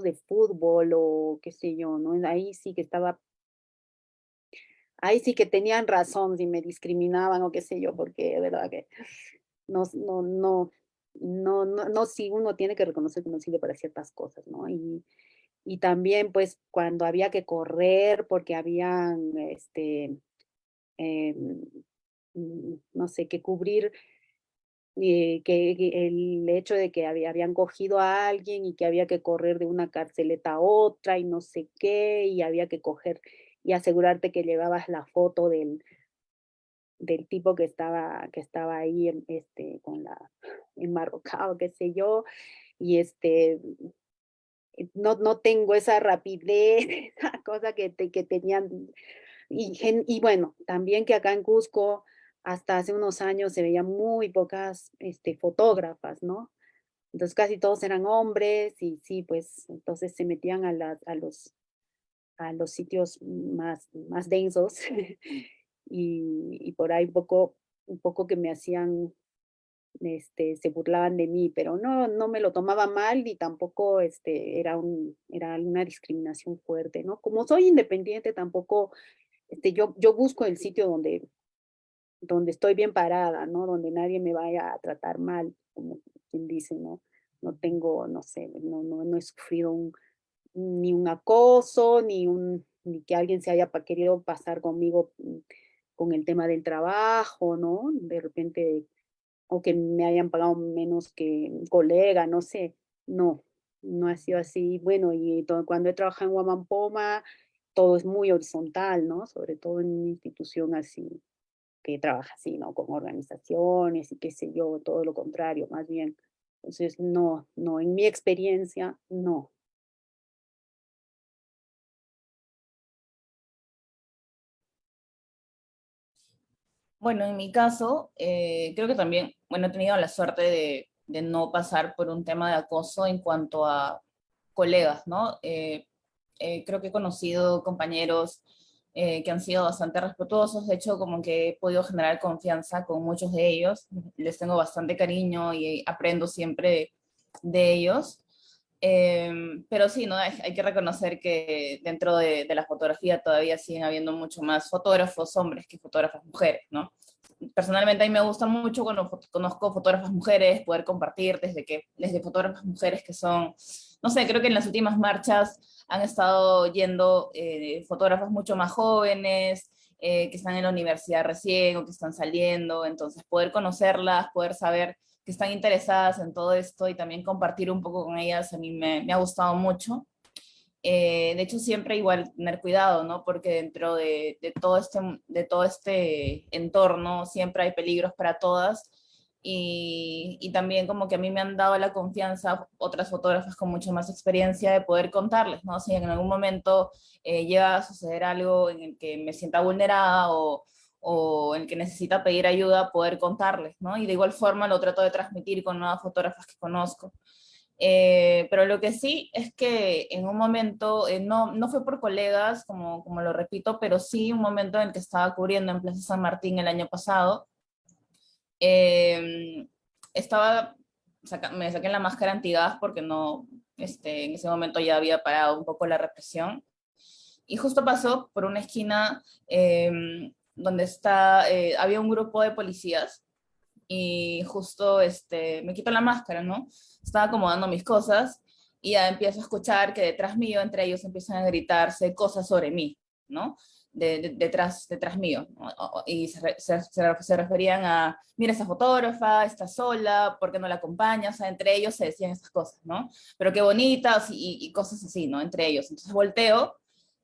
de fútbol o qué sé yo, ¿no? Ahí sí que tenían razón si me discriminaban o qué sé yo, porque de verdad que no, sí, uno tiene que reconocer que no sirve para ciertas cosas, ¿no? Y también, pues, cuando había que correr porque habían, em, no sé, que cubrir, que el hecho de que habían cogido a alguien y que había que correr de una carceleta a otra y no sé qué, y había que coger y asegurarte que llevabas la foto del tipo que estaba ahí, con la enmarrocado, qué sé yo, y no tengo esa rapidez, esa cosa que tenían. Y bueno, también que acá en Cusco, hasta hace unos años se veían muy pocas, fotógrafas, ¿no? Entonces casi todos eran hombres y sí, pues entonces se metían a los sitios más densos y por ahí un poco que me hacían, se burlaban de mí, pero no me lo tomaba mal y tampoco, era una discriminación fuerte, ¿no? Como soy independiente, tampoco, yo busco el sitio donde estoy bien parada, ¿no? Donde nadie me vaya a tratar mal, como quien dice, ¿no? No tengo, no sé, no he sufrido ni un acoso, ni que alguien se haya querido pasar conmigo, con el tema del trabajo, ¿no? De repente, o que me hayan pagado menos que un colega, no sé. No, no ha sido así. Bueno, y cuando he trabajado en Huamampoma, todo es muy horizontal, ¿no? Sobre todo en una institución así, que trabaja así, ¿no? Con organizaciones y qué sé yo, todo lo contrario, más bien. Entonces, no, en mi experiencia, no. Bueno, en mi caso, creo que también, bueno, he tenido la suerte de no pasar por un tema de acoso en cuanto a colegas, ¿no? Creo que he conocido compañeros que han sido bastante respetuosos, de hecho, como que he podido generar confianza con muchos de ellos, les tengo bastante cariño y aprendo siempre de ellos. Pero sí, ¿no? Hay que reconocer que dentro de la fotografía todavía siguen habiendo mucho más fotógrafos hombres que fotógrafas mujeres, ¿no? Personalmente a mí me gusta mucho cuando conozco fotógrafas mujeres, poder compartir desde fotógrafas mujeres que son, no sé, creo que en las últimas marchas han estado yendo fotógrafas mucho más jóvenes, que están en la universidad recién o que están saliendo, entonces poder conocerlas, poder saber que están interesadas en todo esto y también compartir un poco con ellas, a mí me ha gustado mucho. De hecho, siempre igual tener cuidado, ¿no? Porque dentro de todo este entorno siempre hay peligros para todas y también como que a mí me han dado la confianza otras fotógrafas con mucha más experiencia de poder contarles, ¿no? Si en algún momento llega a suceder algo en el que me sienta vulnerada o en el que necesita pedir ayuda, poder contarles, ¿no? Y de igual forma lo trato de transmitir con nuevas fotógrafas que conozco. Pero lo que sí es que en un momento, no fue por colegas, como lo repito, pero sí un momento en el que estaba cubriendo en Plaza San Martín el año pasado, eh, estaba, me saqué la máscara antigas porque no, en ese momento ya había parado un poco la represión, y justo pasó por una esquina donde había un grupo de policías y justo me quito la máscara, ¿no? Estaba acomodando mis cosas y ya empiezo a escuchar que detrás mío, entre ellos empiezan a gritarse cosas sobre mí, ¿no? Detrás mío, ¿no? Y se referían a, mira, esta fotógrafa, está sola, ¿por qué no la acompañas? O sea, entre ellos se decían esas cosas, ¿no? Pero qué bonitas y cosas así, ¿no? Entre ellos. Entonces volteo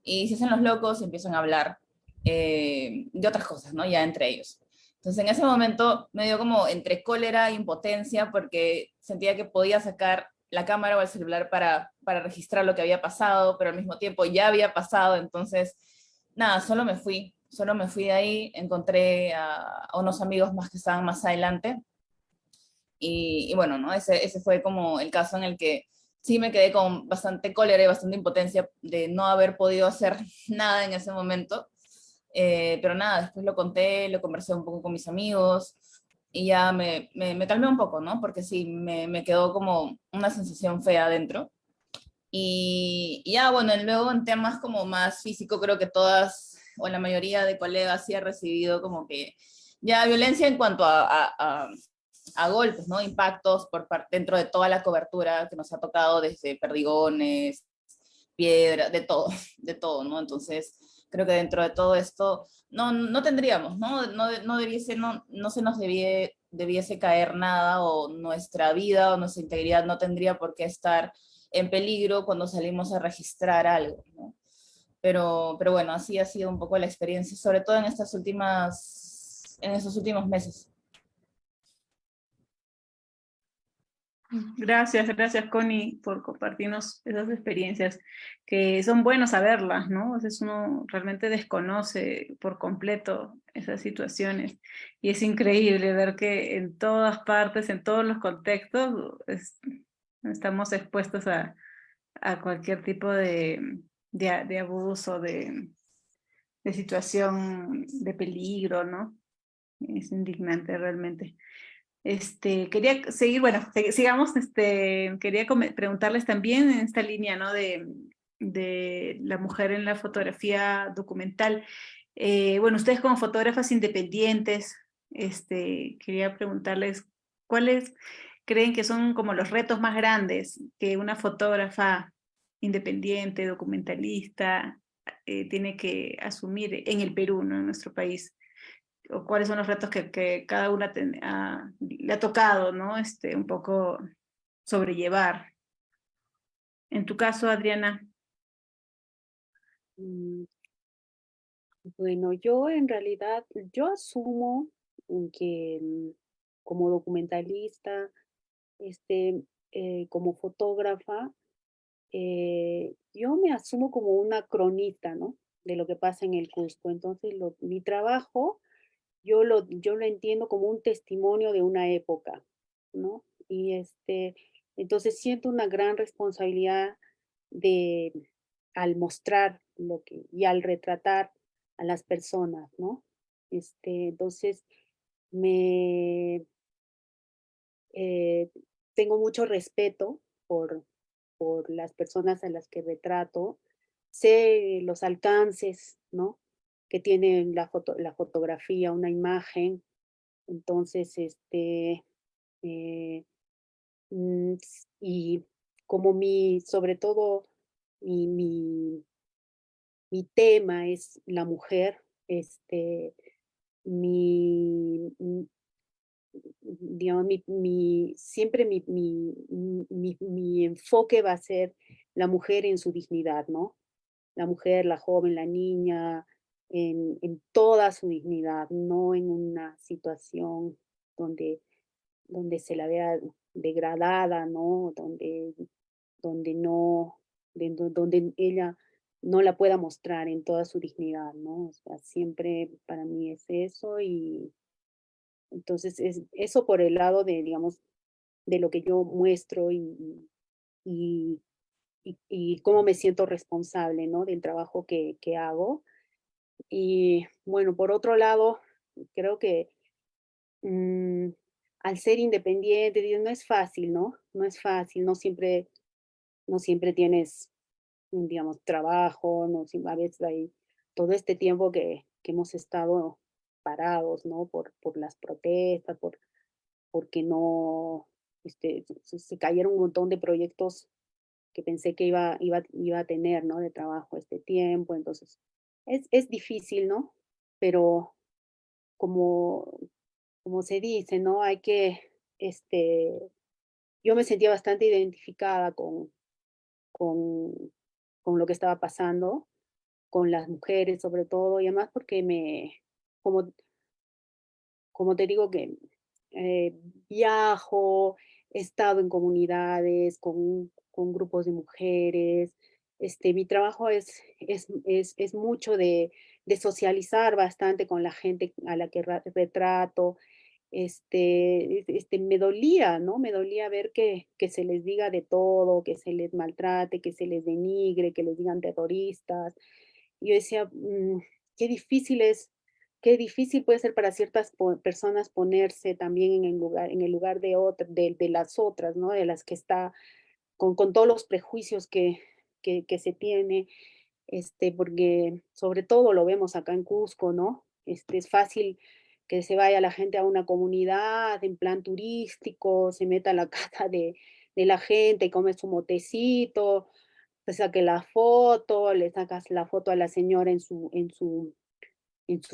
y se hacen los locos y empiezan a hablar de otras cosas, ¿no? Ya entre ellos. Entonces en ese momento me dio como entre cólera e impotencia porque sentía que podía sacar la cámara o el celular para registrar lo que había pasado, pero al mismo tiempo ya había pasado, entonces nada, solo me fui de ahí, encontré a unos amigos más que estaban más adelante y bueno, ¿no? Ese fue como el caso en el que sí me quedé con bastante cólera y bastante impotencia de no haber podido hacer nada en ese momento. Pero nada, después lo conté, lo conversé un poco con mis amigos y ya me calmé un poco, ¿no? Porque sí, me quedó como una sensación fea adentro. Y ya, bueno, luego en temas como más físico, creo que todas o la mayoría de colegas sí ha recibido como que ya violencia en cuanto a golpes, ¿no? Impactos dentro de toda la cobertura que nos ha tocado, desde perdigones, piedra, de todo, ¿no? Entonces, creo que dentro de todo esto no tendríamos, ¿no? No se nos debiese caer nada o nuestra vida o nuestra integridad no tendría por qué estar en peligro cuando salimos a registrar algo, ¿no? Pero bueno, así ha sido un poco la experiencia, sobre todo en estos últimos meses. Gracias Connie por compartirnos esas experiencias que son buenas saberlas, ¿no? A veces uno realmente desconoce por completo esas situaciones y es increíble ver que en todas partes, en todos los contextos, estamos expuestos a cualquier tipo de abuso, de situación de peligro, ¿no? Es indignante realmente. Quería seguir, bueno, sigamos, quería preguntarles también en esta línea, ¿no? De la mujer en la fotografía documental. Bueno, ustedes como fotógrafas independientes, quería preguntarles cuáles creen que son como los retos más grandes que una fotógrafa independiente, documentalista, tiene que asumir en el Perú, ¿no? En nuestro país, o cuáles son los retos que cada una le ha tocado, ¿no? Un poco sobrellevar. En tu caso, Adriana. Mm, Bueno, yo en realidad, yo asumo que como documentalista, este, como fotógrafa, yo me asumo como una cronista, ¿no? De lo que pasa en el Cusco. Entonces, mi trabajo yo lo entiendo como un testimonio de una época, ¿no? Y, entonces siento una gran responsabilidad de al mostrar lo que y al retratar a las personas, ¿no? Entonces me, eh, tengo mucho respeto por las personas a las que retrato. Sé los alcances, ¿no? Que tiene la fotografía, una imagen. Entonces, eh, y como sobre todo, mi, mi, mi tema es la mujer, mi, digamos, siempre mi enfoque va a ser la mujer en su dignidad, ¿no? La mujer, la joven, la niña, en toda su dignidad, no en una situación donde, donde se la vea degradada, ¿no? Donde no, donde ella no la pueda mostrar en toda su dignidad, ¿no? O sea, siempre para mí es eso y entonces es eso por el lado de, digamos, de lo que yo muestro y, y cómo me siento responsable, ¿no? Del trabajo que hago. Y bueno, por otro lado, creo que mm, al ser independiente, digo, no es fácil, ¿no? No es fácil, no siempre tienes, digamos, trabajo, no, a veces hay todo este tiempo que hemos estado parados, ¿no? Por las protestas, porque no, se cayeron un montón de proyectos que pensé que iba a tener, ¿no? De trabajo este tiempo, entonces es difícil, ¿no? Pero como, como se dice, ¿no? Hay que, yo me sentía bastante identificada con, con lo que estaba pasando, con las mujeres sobre todo, y además porque como, como te digo que eh, viajo, he estado en comunidades con grupos de mujeres. Mi trabajo es mucho de socializar bastante con la gente a la que retrato. Me dolía, ¿no? Me dolía ver que se les diga de todo, que se les maltrate, que se les denigre, que les digan terroristas. Y yo decía, qué difícil puede ser para ciertas personas ponerse también en el lugar de las otras, ¿no? De las que está con todos los prejuicios que se tiene, porque sobre todo lo vemos acá en Cusco, ¿no? Es fácil que se vaya la gente a una comunidad en plan turístico, se meta a la casa de la gente, come su motecito, se saque la foto, le sacas la foto a la señora en su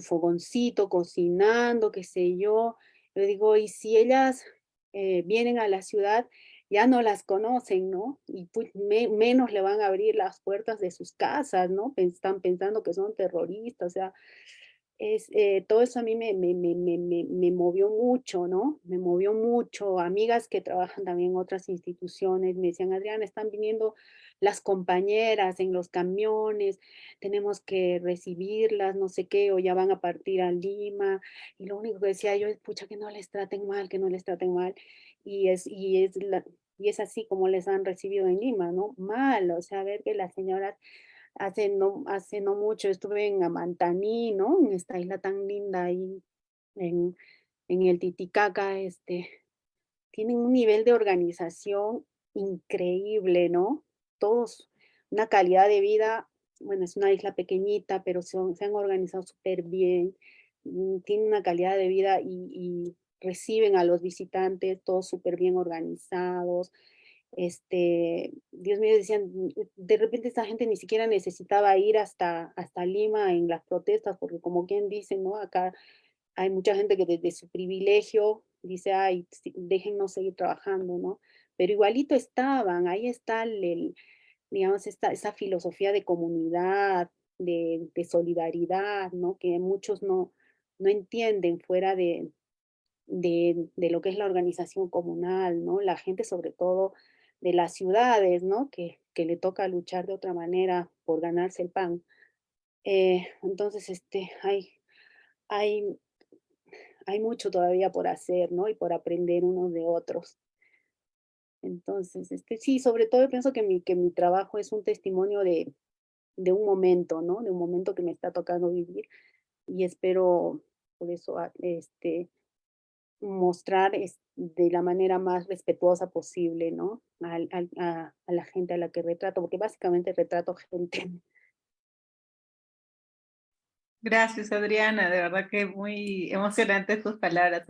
fogoncito, cocinando, qué sé yo. Le digo, y si ellas vienen a la ciudad, ya no las conocen, ¿no? Y pues menos le van a abrir las puertas de sus casas, ¿no? Están pensando que son terroristas, o sea, todo eso a mí me movió mucho, ¿no? Me movió mucho. Amigas que trabajan también en otras instituciones me decían, Adriana, están viniendo las compañeras en los camiones, tenemos que recibirlas, no sé qué, o ya van a partir a Lima. Y lo único que decía yo es, pucha, que no les traten mal, que no les traten mal. Y es así como les han recibido en Lima, ¿no? Mal, o sea, ver que las señoras hace no mucho estuve en Amantaní, ¿no? En esta isla tan linda ahí en, en el Titicaca, tienen un nivel de organización increíble, ¿no? Todos, una calidad de vida, bueno, es una isla pequeñita, pero se han organizado súper bien, tienen una calidad de vida y reciben a los visitantes todos súper bien organizados. Dios mío, decían, de repente esta gente ni siquiera necesitaba ir hasta Lima en las protestas, porque como quien dice, ¿no? Acá hay mucha gente que desde su privilegio dice, ay, sí, déjennos seguir trabajando, ¿no? Pero igualito estaban, ahí está digamos, esa filosofía de comunidad, de solidaridad, ¿no? Que muchos no entienden fuera de lo que es la organización comunal, ¿no? La gente, sobre todo de las ciudades, ¿no? Que le toca luchar de otra manera por ganarse el pan. Entonces, hay hay mucho todavía por hacer, ¿no? Y por aprender unos de otros. Entonces, sí, sobre todo pienso que mi trabajo es un testimonio de un momento, ¿no? De un momento que me está tocando vivir y espero por eso, mostrar de la manera más respetuosa posible, ¿no? A la gente a la que retrato, porque básicamente retrato gente. Gracias, Adriana, de verdad que muy emocionante tus palabras,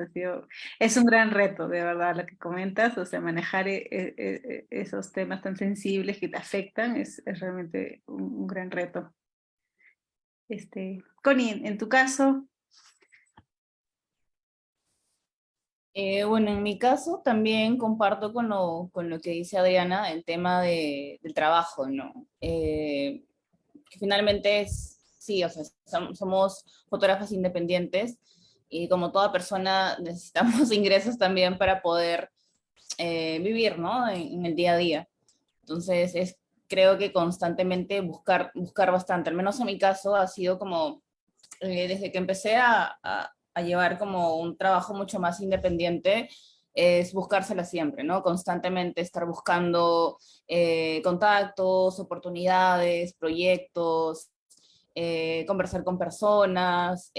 es un gran reto, de verdad, lo que comentas, o sea, manejar esos temas tan sensibles que te afectan es realmente un gran reto. Connie, en tu caso, Bueno, en mi caso también comparto con lo que dice Adriana, el tema del trabajo, ¿no? Que finalmente sí, o sea, somos fotógrafas independientes y como toda persona necesitamos ingresos también para poder vivir, ¿no? En el día a día. Entonces, creo que constantemente buscar bastante, al menos en mi caso ha sido como, desde que empecé a llevar como un trabajo mucho más independiente, es buscársela siempre, ¿no? Constantemente estar buscando contactos, oportunidades, proyectos, conversar con personas,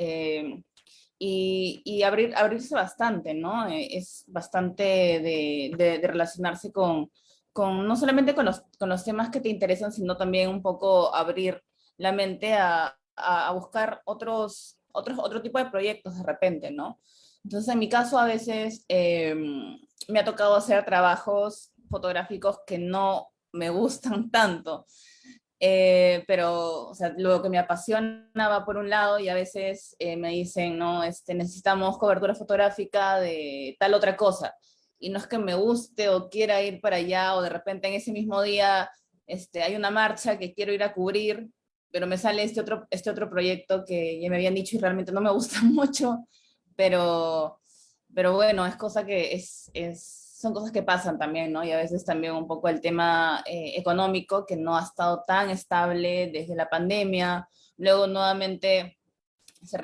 y abrirse bastante, ¿no? Es bastante de relacionarse con no solamente con los temas que te interesan, sino también un poco abrir la mente a buscar otro tipo de proyectos de repente, ¿no? Entonces, en mi caso, a veces me ha tocado hacer trabajos fotográficos que no me gustan tanto, pero, o sea, lo que me apasiona va por un lado y a veces me dicen, no, necesitamos cobertura fotográfica de tal otra cosa. Y no es que me guste o quiera ir para allá o de repente en ese mismo día hay una marcha que quiero ir a cubrir, pero me sale este otro proyecto que ya me habían dicho y realmente no me gusta mucho, pero, pero bueno, es cosa que son cosas que pasan también, ¿no? Y a veces también un poco el tema económico que no ha estado tan estable desde la pandemia, luego nuevamente se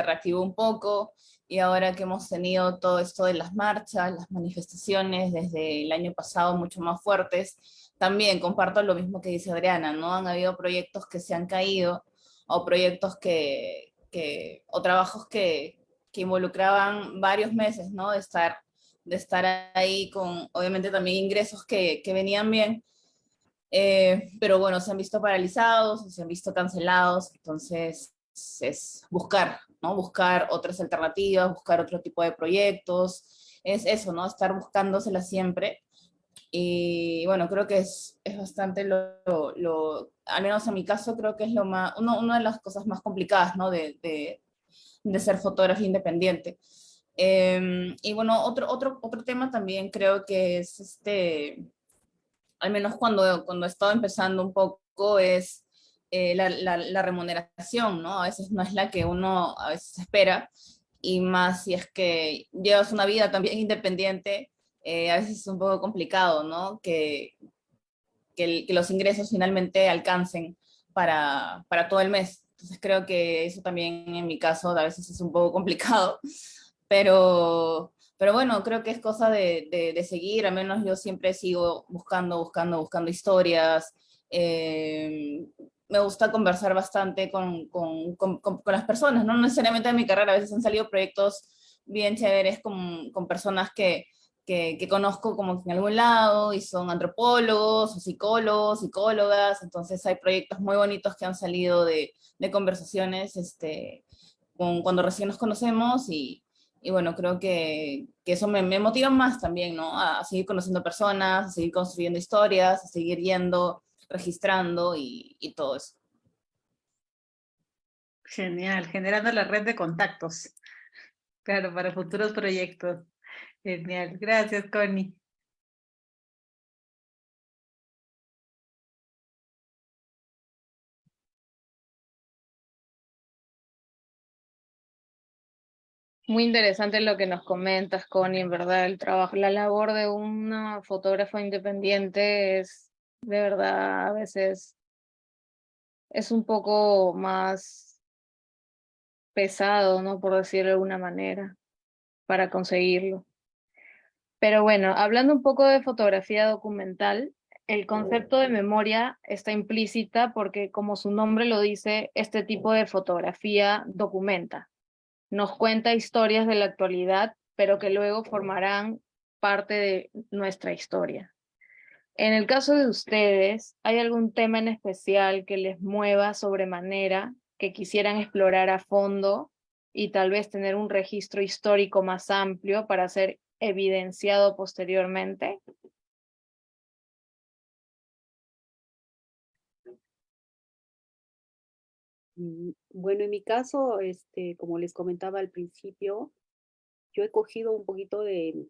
reactivó un poco y ahora que hemos tenido todo esto de las marchas, las manifestaciones desde el año pasado mucho más fuertes, también comparto lo mismo que dice Adriana, ¿no? Han habido proyectos que se han caído o proyectos o trabajos que involucraban varios meses, ¿no? De estar ahí con, obviamente, también ingresos que venían bien, pero bueno, se han visto paralizados, se han visto cancelados, entonces es buscar, ¿no? Buscar otras alternativas, buscar otro tipo de proyectos, es eso, ¿no? Estar buscándosela siempre. Y bueno, creo que es bastante al menos en mi caso, creo que es una de las cosas más complicadas, ¿no? De ser fotógrafo independiente. Y bueno, otro tema también creo que es al menos cuando he estado empezando un poco, es la remuneración, ¿no? A veces no es la que uno a veces espera, y más si es que llevas una vida también independiente, a veces es un poco complicado, ¿no? Que los ingresos finalmente alcancen para todo el mes. Entonces creo que eso también en mi caso a veces es un poco complicado, pero bueno, creo que es cosa de seguir, al menos yo siempre sigo buscando historias. Me gusta conversar bastante con las personas, no necesariamente en mi carrera, a veces han salido proyectos bien chéveres con personas que conozco como que en algún lado y son antropólogos o psicólogos, psicólogas, entonces hay proyectos muy bonitos que han salido de conversaciones cuando recién nos conocemos y bueno, creo que eso me motiva más también, ¿no? A seguir conociendo personas, a seguir construyendo historias, a seguir yendo, registrando y todo eso. genial, generando la red de contactos, claro, para futuros proyectos. Genial, gracias, Connie. Muy interesante lo que nos comentas, Connie, en verdad, el trabajo, la labor de una fotógrafa independiente es, de verdad, a veces es un poco más pesado, ¿no? Por decirlo de alguna manera. para conseguirlo. Pero bueno, hablando un poco de fotografía documental, el concepto de memoria está implícita porque, como su nombre lo dice, este tipo de fotografía documenta. Nos cuenta historias de la actualidad, pero que luego formarán parte de nuestra historia. En el caso de ustedes, ¿hay algún tema en especial que les mueva sobremanera, que quisieran explorar a fondo y tal vez tener un registro histórico más amplio para ser evidenciado posteriormente? Bueno, en mi caso, como les comentaba al principio, yo he cogido un poquito de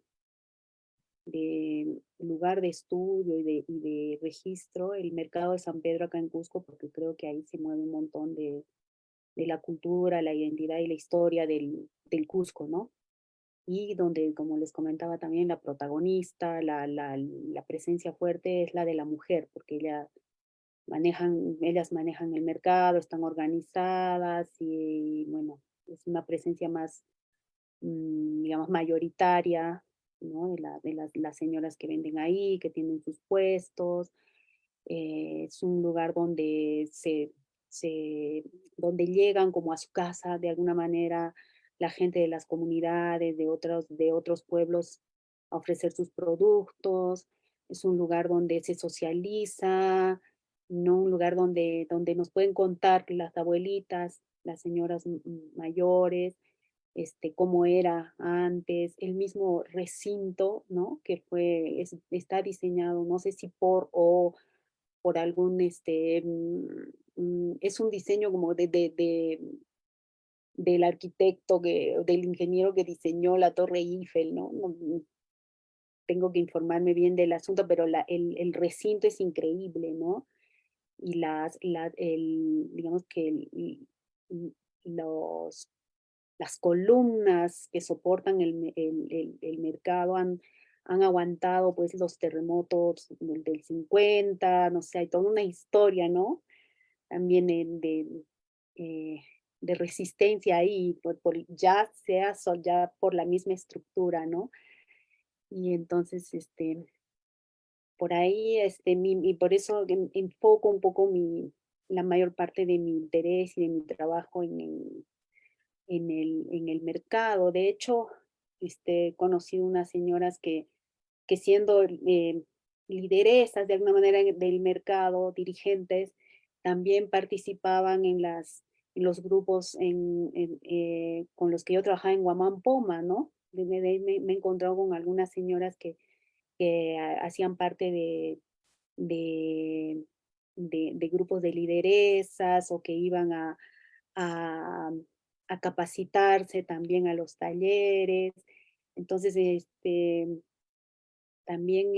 lugar de estudio y de registro el mercado de San Pedro acá en Cusco, porque creo que ahí se mueve un montón de la cultura, la identidad y la historia del Cusco, ¿no? Y donde, como les comentaba también, la protagonista, la presencia fuerte es la de la mujer, porque ellas manejan el mercado, están organizadas y bueno, es una presencia más, digamos, mayoritaria, ¿no? Las señoras que venden ahí, que tienen sus puestos. Es un lugar donde donde llegan como a su casa de alguna manera la gente de las comunidades, de otros pueblos a ofrecer sus productos. Es un lugar donde se socializa, ¿no? Un lugar donde nos pueden contar las abuelitas, las señoras mayores, cómo era antes, el mismo recinto, ¿no? Que está diseñado, no sé si por algún, es un diseño como del arquitecto, del ingeniero que diseñó la Torre Eiffel, ¿no? Tengo que informarme bien del asunto, pero el recinto es increíble, ¿no? Y digamos que los, las columnas que soportan el mercado han aguantado pues los terremotos del 50, no sé, hay toda una historia, ¿no? También eh, de resistencia ahí, ya sea ya por la misma estructura, ¿no? Y entonces, por ahí, y por eso enfoco un poco la mayor parte de mi interés y de mi trabajo en el mercado. De hecho, he conocido unas señoras que siendo lideresas de alguna manera del mercado, dirigentes, también participaban en los grupos con los que yo trabajaba en Huamampoma, ¿no? Me he encontrado con algunas señoras que hacían parte de, de grupos de lideresas o que iban a, a capacitarse también a los talleres. Entonces, también,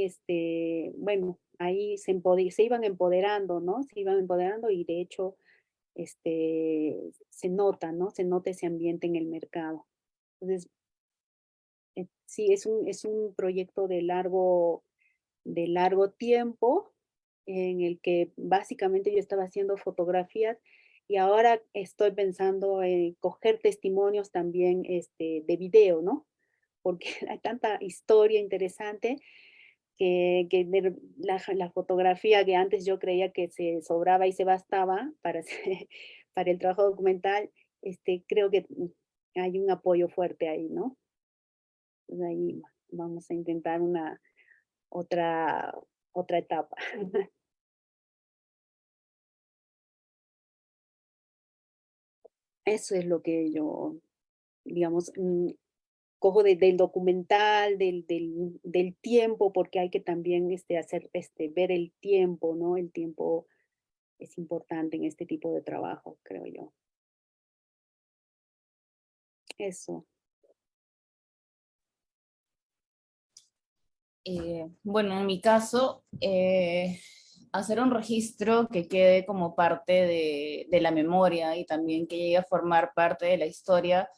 bueno, ahí se iban empoderando, ¿no? Se iban empoderando y de hecho, se nota, ¿no? Se nota ese ambiente en el mercado. Entonces, sí, es un proyecto de largo tiempo en el que básicamente yo estaba haciendo fotografías y ahora estoy pensando en coger testimonios también de video, ¿no? Porque hay tanta historia interesante la fotografía que antes yo creía que se sobraba y se bastaba para, para el trabajo documental, creo que hay un apoyo fuerte ahí, ¿no? Entonces ahí vamos a intentar otra, otra etapa. Eso es lo que yo, digamos, cojo del documental, del tiempo, porque hay que también ver el tiempo, ¿no? El tiempo es importante en este tipo de trabajo, creo yo. Eso. Bueno, en mi caso, hacer un registro que quede como parte de la memoria y también que llegue a formar parte de la historia,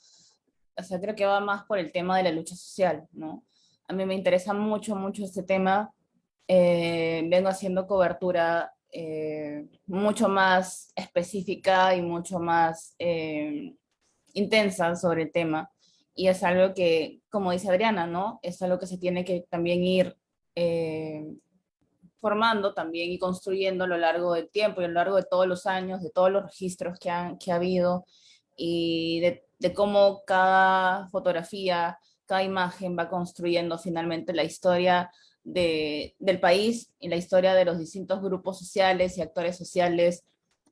o sea, creo que va más por el tema de la lucha social, ¿no? A mí me interesa mucho, mucho este tema. Vengo haciendo cobertura mucho más específica y mucho más intensa sobre el tema. y es algo que, como dice Adriana, ¿no? Es algo que se tiene que también ir formando también y construyendo a lo largo del tiempo y a lo largo de todos los años, de todos los registros que ha habido y de cómo cada fotografía, cada imagen va construyendo finalmente la historia del país y la historia de los distintos grupos sociales y actores sociales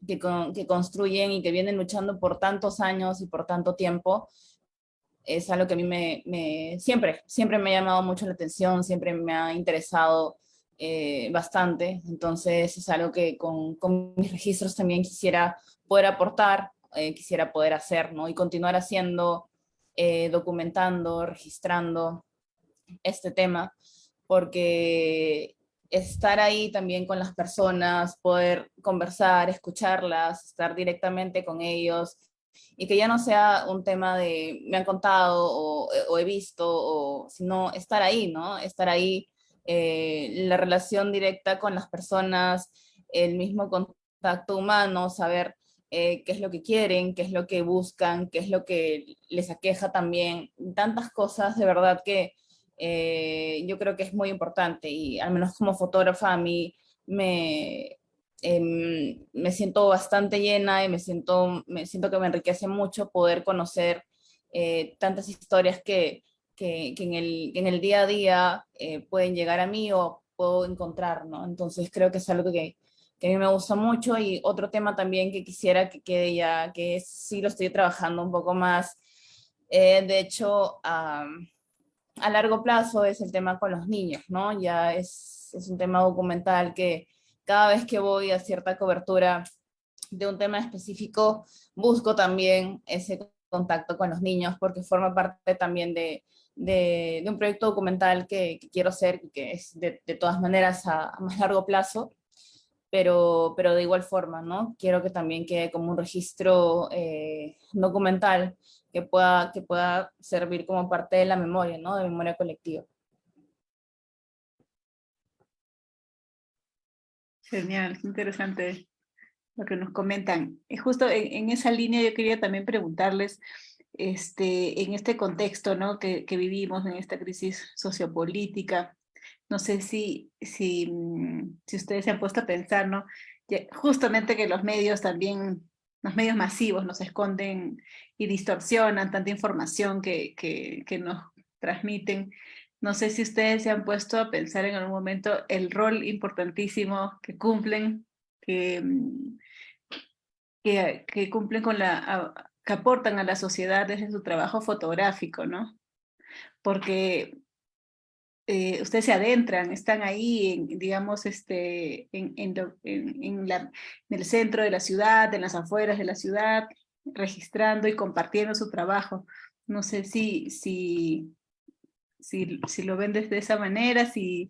que construyen y que vienen luchando por tantos años y por tanto tiempo. Es algo que a mí siempre me ha llamado mucho la atención, siempre me ha interesado bastante. Entonces es algo que con mis registros también quisiera poder aportar, quisiera poder hacer, ¿no? Y continuar haciendo, documentando, registrando este tema, porque estar ahí también con las personas, poder conversar, escucharlas, estar directamente con ellos, y que ya no sea un tema de me han contado o he visto, sino estar ahí, ¿no? Estar ahí, la relación directa con las personas, el mismo contacto humano, saber qué es lo que quieren, qué es lo que buscan, qué es lo que les aqueja también, tantas cosas de verdad que yo creo que es muy importante y al menos como fotógrafa a mí me, me siento bastante llena y me siento que me enriquece mucho poder conocer tantas historias que en el día a día pueden llegar a mí o puedo encontrar, ¿no? Entonces creo que es algo que a mí me gusta mucho y otro tema también que quisiera que quede ya, que sí lo estoy trabajando un poco más, de hecho, a largo plazo es el tema con los niños, ¿no? Ya es un tema documental que cada vez que voy a cierta cobertura de un tema específico, busco también ese contacto con los niños porque forma parte también de un proyecto documental que quiero hacer, que es de todas maneras a más largo plazo, pero de igual forma, ¿no? Quiero que también quede como un registro documental que pueda servir como parte de la memoria, ¿no? De memoria colectiva. Genial, qué interesante lo que nos comentan. Y justo en esa línea yo quería también preguntarles, en este contexto, ¿no? que vivimos, en esta crisis sociopolítica, no sé si ustedes se han puesto a pensar, ¿no? Justamente que los medios también, los medios masivos nos esconden y distorsionan tanta información que nos transmiten. No sé si ustedes se han puesto a pensar en algún momento el rol importantísimo que cumplen, que, que cumplen que aportan a la sociedad desde su trabajo fotográfico, ¿no? Porque ustedes se adentran, están ahí, digamos, en el centro de la ciudad, en las afueras de la ciudad, registrando y compartiendo su trabajo. No sé si lo ven desde esa manera, si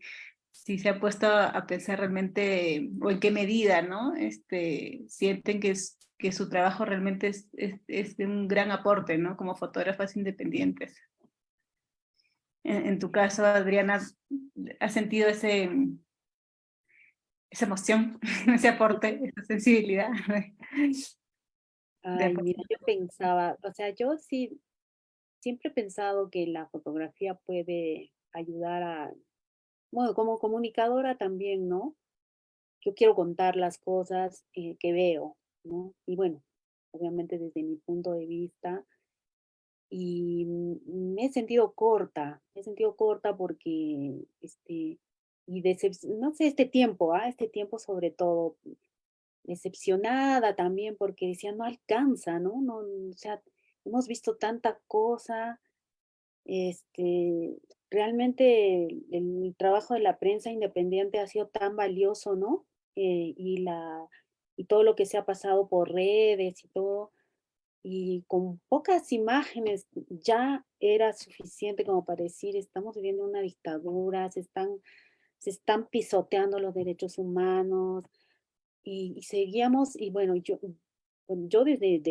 se ha puesto a pensar realmente, o en qué medida, ¿no? Sienten que su trabajo realmente es de un gran aporte, ¿no? Como fotógrafas independientes. En tu caso, Adriana, ¿has sentido esa emoción, ese aporte, esa sensibilidad? Ay, mira, yo pensaba, o sea, yo sí siempre he pensado que la fotografía puede ayudar a, bueno, como comunicadora también, ¿no? Yo quiero contar las cosas que veo, ¿no? Y bueno, obviamente desde mi punto de vista, y me he sentido corta porque, y no sé, este tiempo sobre todo, decepcionada también porque decía, no alcanza, ¿no? No, o sea, hemos visto tanta cosa, este, realmente el trabajo de la prensa independiente ha sido tan valioso, ¿no? Y todo lo que se ha pasado por redes y todo, y con pocas imágenes ya era suficiente como para decir, estamos viviendo una dictadura, se están pisoteando los derechos humanos, y seguíamos, y bueno, yo desde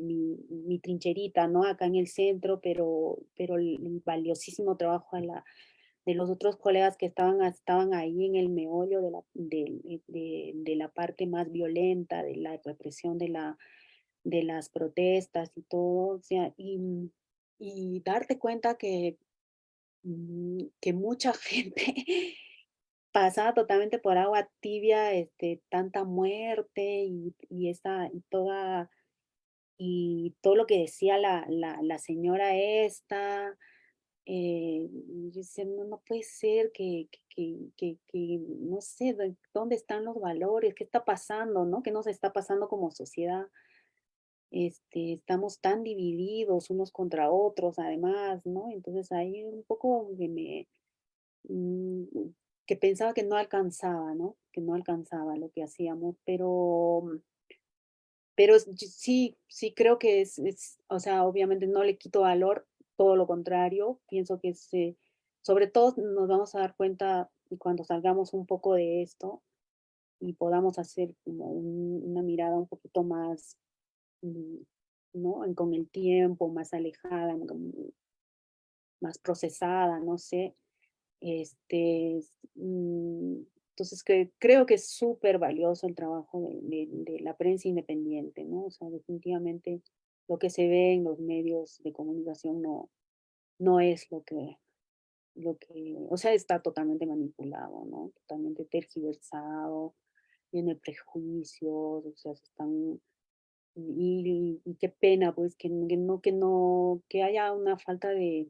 mi trincherita, ¿no? Acá en el centro, pero el valiosísimo trabajo de los otros colegas que estaban ahí en el meollo de la parte más violenta, de la represión de las protestas y todo, o sea, y darte cuenta que mucha gente pasaba totalmente por agua tibia, tanta muerte y todo lo que decía la señora esta, y yo decía: "No, no puede ser que no sé, ¿dónde están los valores? ¿Qué está pasando, no? ¿Qué nos está pasando como sociedad?". Estamos tan divididos unos contra otros, además, ¿no? Entonces, ahí un poco mm, que pensaba que no alcanzaba, ¿no? Que no alcanzaba lo que hacíamos, pero sí creo que o sea, obviamente no le quito valor, todo lo contrario, pienso que sobre todo nos vamos a dar cuenta y cuando salgamos un poco de esto y podamos hacer como una mirada un poquito más, mm, ¿no? Con el tiempo, más alejada, más procesada, no sé. Entonces creo que es súper valioso el trabajo de la prensa independiente, ¿no? O sea, definitivamente lo que se ve en los medios de comunicación no es o sea, está totalmente manipulado, ¿no? Totalmente tergiversado, tiene prejuicios, o sea, y qué pena, pues, que haya una falta de,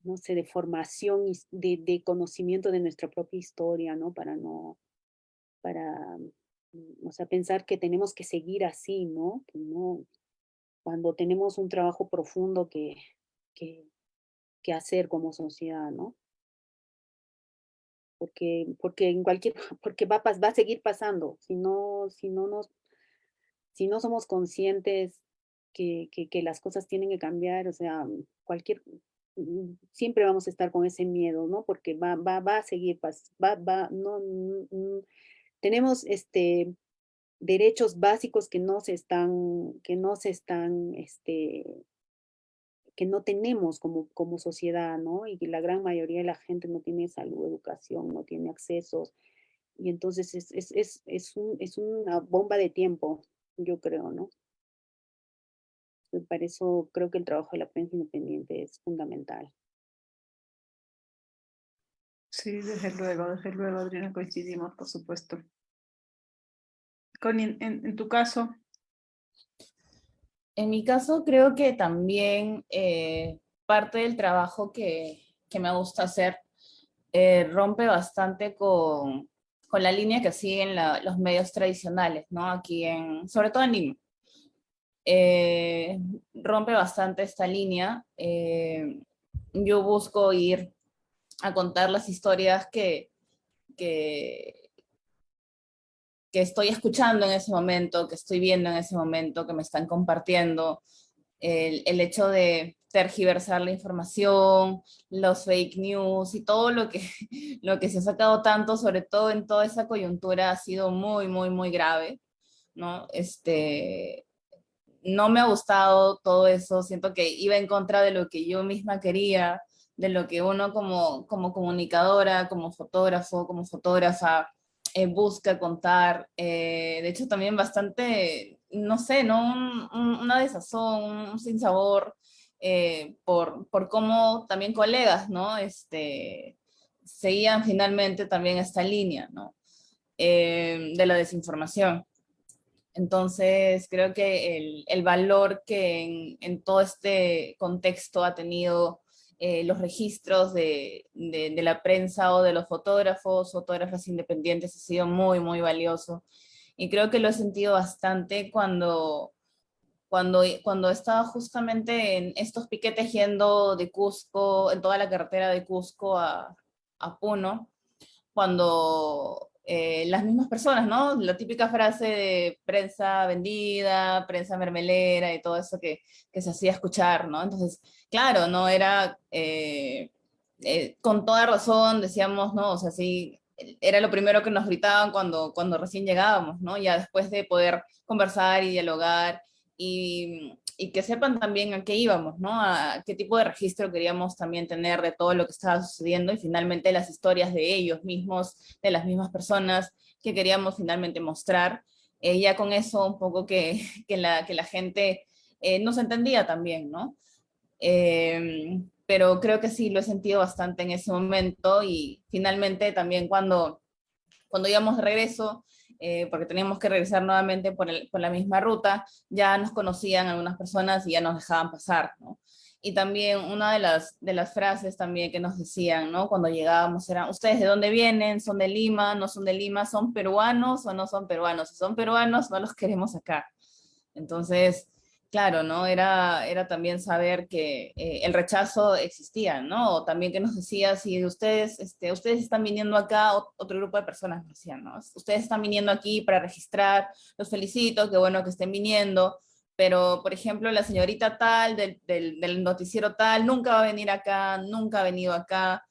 no sé, de formación y de conocimiento de nuestra propia historia, ¿no? Para, o sea, pensar que tenemos que seguir así, ¿no? Que no, cuando tenemos un trabajo profundo que, que hacer como sociedad, ¿no? Porque en cualquier, porque va a seguir pasando. Si no somos conscientes que las cosas tienen que cambiar, o sea, siempre vamos a estar con ese miedo, ¿no? Porque va a seguir, no, tenemos derechos básicos que no tenemos como sociedad, ¿no? Y que la gran mayoría de la gente no tiene salud, educación, no tiene accesos. Y entonces es una bomba de tiempo, yo creo, ¿no? Para eso creo que el trabajo de la prensa independiente es fundamental. Sí, desde luego, Adriana, coincidimos, por supuesto. Connie, en tu caso, En mi caso, creo que también parte del trabajo que me gusta hacer rompe bastante con la línea que siguen los medios tradicionales, ¿no? Aquí sobre todo en Lima. Eh, Rompe bastante esta línea. Yo busco ir a contar las historias que, que estoy escuchando en ese momento, que estoy viendo en ese momento, que me están compartiendo. El hecho de tergiversar la información, los fake news y todo lo que se ha sacado tanto, sobre todo en toda esa coyuntura, ha sido muy, muy, muy grave, ¿no? No me ha gustado todo eso, siento que iba en contra de lo que yo misma quería, de lo que uno como comunicadora, como fotógrafo, como fotógrafa, busca contar. De hecho, también bastante, no sé, ¿no? Una desazón, un sinsabor por cómo también colegas, ¿no? Seguían finalmente también esta línea, ¿no? De la desinformación. Entonces, creo que el valor que en todo este contexto ha tenido los registros de la prensa o de los fotógrafos, fotógrafas independientes ha sido muy, muy valioso. Y creo que lo he sentido bastante cuando estaba justamente en estos piquetes yendo de Cusco, en toda la carretera de Cusco a Puno, cuando las mismas personas, ¿no? La típica frase de prensa vendida, prensa mermelera y todo eso que se hacía escuchar, ¿no? Entonces, claro, ¿no? Era, con toda razón, decíamos, ¿no? O sea, sí, era lo primero que nos gritaban cuando recién llegábamos, ¿no? Ya después de poder conversar y dialogar y que sepan también a qué íbamos, ¿no? A qué tipo de registro queríamos también tener de todo lo que estaba sucediendo y finalmente las historias de ellos mismos, de las mismas personas que queríamos finalmente mostrar. Ya con eso un poco que la gente nos entendía también, ¿no? Pero creo que sí lo he sentido bastante en ese momento y finalmente también cuando íbamos de regreso, porque teníamos que regresar nuevamente por la misma ruta, ya nos conocían algunas personas y ya nos dejaban pasar, ¿no? Y también una de las frases también que nos decían, ¿no? Cuando llegábamos era, ¿ustedes de dónde vienen? ¿Son de Lima? ¿No son de Lima? ¿Son peruanos o no son peruanos? Si son peruanos, no los queremos acá. Entonces, claro, ¿no? Era también saber que el rechazo existía, ¿no? O también que nos decía, si ustedes, ustedes están viniendo acá, otro grupo de personas nos decían, ¿no? Ustedes están viniendo aquí para registrar, los felicito, qué bueno que estén viniendo, pero, por ejemplo, la señorita tal, del noticiero tal, nunca va a venir acá, nunca ha venido acá,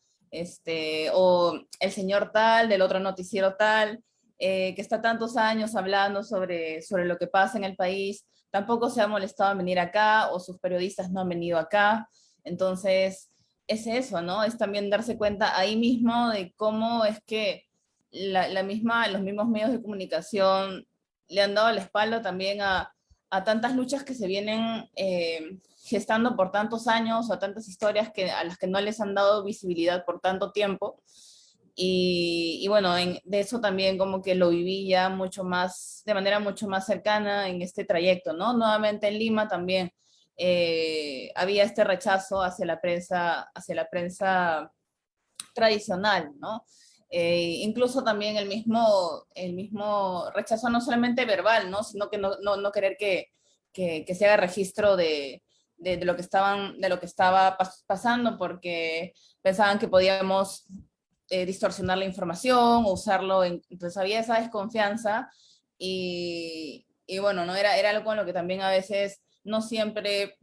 o el señor tal, del otro noticiero tal, que está tantos años hablando sobre lo que pasa en el país, tampoco se ha molestado en venir acá o sus periodistas no han venido acá. Entonces, es eso, ¿no? Es también darse cuenta ahí mismo de cómo es que los mismos medios de comunicación le han dado la espalda también a tantas luchas que se vienen gestando por tantos años o a tantas historias a las que no les han dado visibilidad por tanto tiempo. Y bueno, de eso también como que lo viví ya mucho más, de manera mucho más cercana en este trayecto, ¿no? Nuevamente en Lima también había este rechazo hacia la prensa tradicional, ¿no? Incluso también el mismo rechazo no solamente verbal, ¿no? Sino que no querer que se haga registro de lo que de lo que estaba pasando, porque pensaban que podíamos distorsionar la información o usarlo, entonces había esa desconfianza y bueno, ¿no? Era algo con lo que también a veces no siempre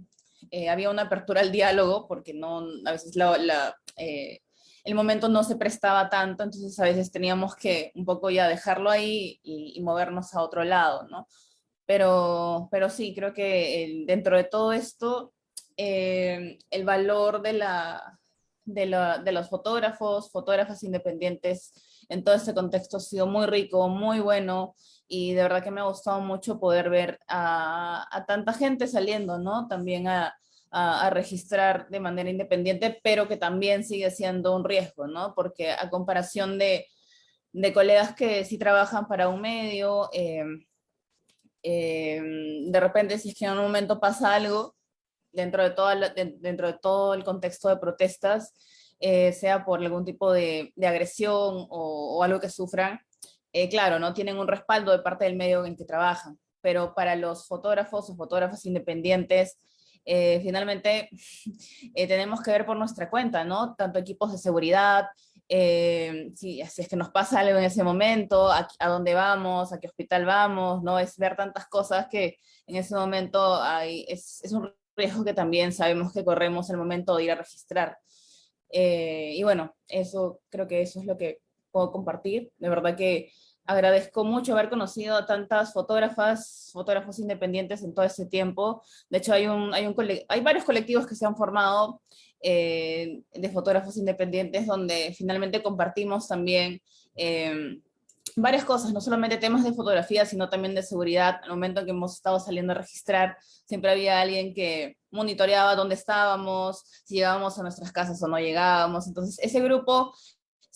había una apertura al diálogo, porque no, a veces el momento no se prestaba tanto, entonces a veces teníamos que un poco ya dejarlo ahí y movernos a otro lado, ¿no? Pero sí, creo que dentro de todo esto, el valor de los fotógrafos, fotógrafas independientes en todo este contexto ha sido muy rico, muy bueno, y de verdad que me ha gustado mucho poder ver a tanta gente saliendo, ¿no? También a registrar de manera independiente, pero que también sigue siendo un riesgo, ¿no? Porque a comparación de colegas que sí trabajan para un medio, de repente si es que en un momento pasa algo, dentro de todo el contexto de protestas, sea por algún tipo de agresión o algo que sufran, claro, no tienen un respaldo de parte del medio en que trabajan, pero para los fotógrafos o fotógrafas independientes, finalmente tenemos que ver por nuestra cuenta, ¿no? Tanto equipos de seguridad, si es que nos pasa algo en ese momento, a dónde vamos, a qué hospital vamos, ¿no? Es ver tantas cosas que en ese momento es un riesgo que también sabemos que corremos el momento de ir a registrar. Y bueno, eso creo que eso es lo que puedo compartir. De verdad que agradezco mucho haber conocido a tantas fotógrafas, fotógrafos independientes en todo este tiempo. De hecho, hay varios colectivos que se han formado de fotógrafos independientes donde finalmente compartimos también varias cosas, no solamente temas de fotografía, sino también de seguridad. Al momento en que hemos estado saliendo a registrar, siempre había alguien que monitoreaba dónde estábamos, si llegábamos a nuestras casas o no llegábamos. Entonces, ese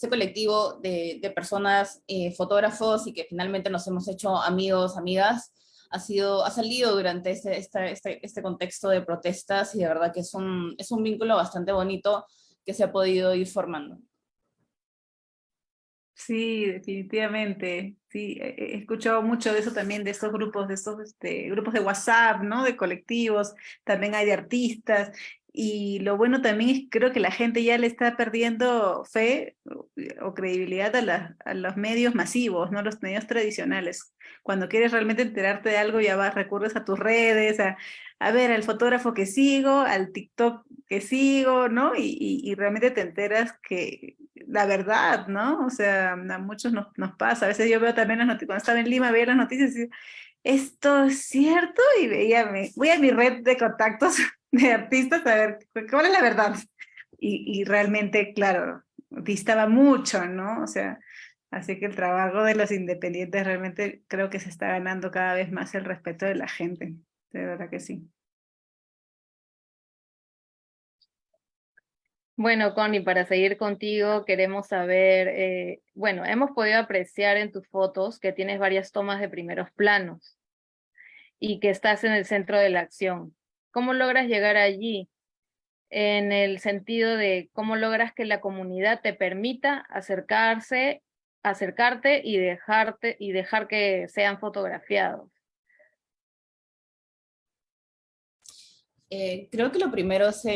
colectivo de personas, fotógrafos, y que finalmente nos hemos hecho amigos, amigas, ha salido durante este contexto de protestas, y de verdad que es un vínculo bastante bonito que se ha podido ir formando. Sí, definitivamente. Sí, he escuchado mucho de eso también, de estos grupos, grupos de WhatsApp, ¿no? De colectivos, también hay de artistas. Y lo bueno también es, creo que la gente ya le está perdiendo fe o credibilidad a los medios masivos, ¿no? Los medios tradicionales. Cuando quieres realmente enterarte de algo, ya vas, recurres a tus redes, a ver al fotógrafo que sigo, al TikTok que sigo, ¿no? Y realmente te enteras que la verdad, ¿no? O sea, a muchos nos pasa. A veces yo veo también las noticias, cuando estaba en Lima, veía las noticias y decía, ¿esto es cierto? Y voy a mi red de contactos de artistas a ver cuál es la verdad. Y realmente, claro, distaba mucho, ¿no? O sea, así que el trabajo de los independientes realmente creo que se está ganando cada vez más el respeto de la gente. De verdad que sí. Bueno, Connie, para seguir contigo, queremos saber, bueno, hemos podido apreciar en tus fotos que tienes varias tomas de primeros planos y que estás en el centro de la acción. ¿Cómo logras llegar allí? En el sentido de cómo logras que la comunidad te permita acercarte y dejar que sean fotografiados. Creo que lo primero es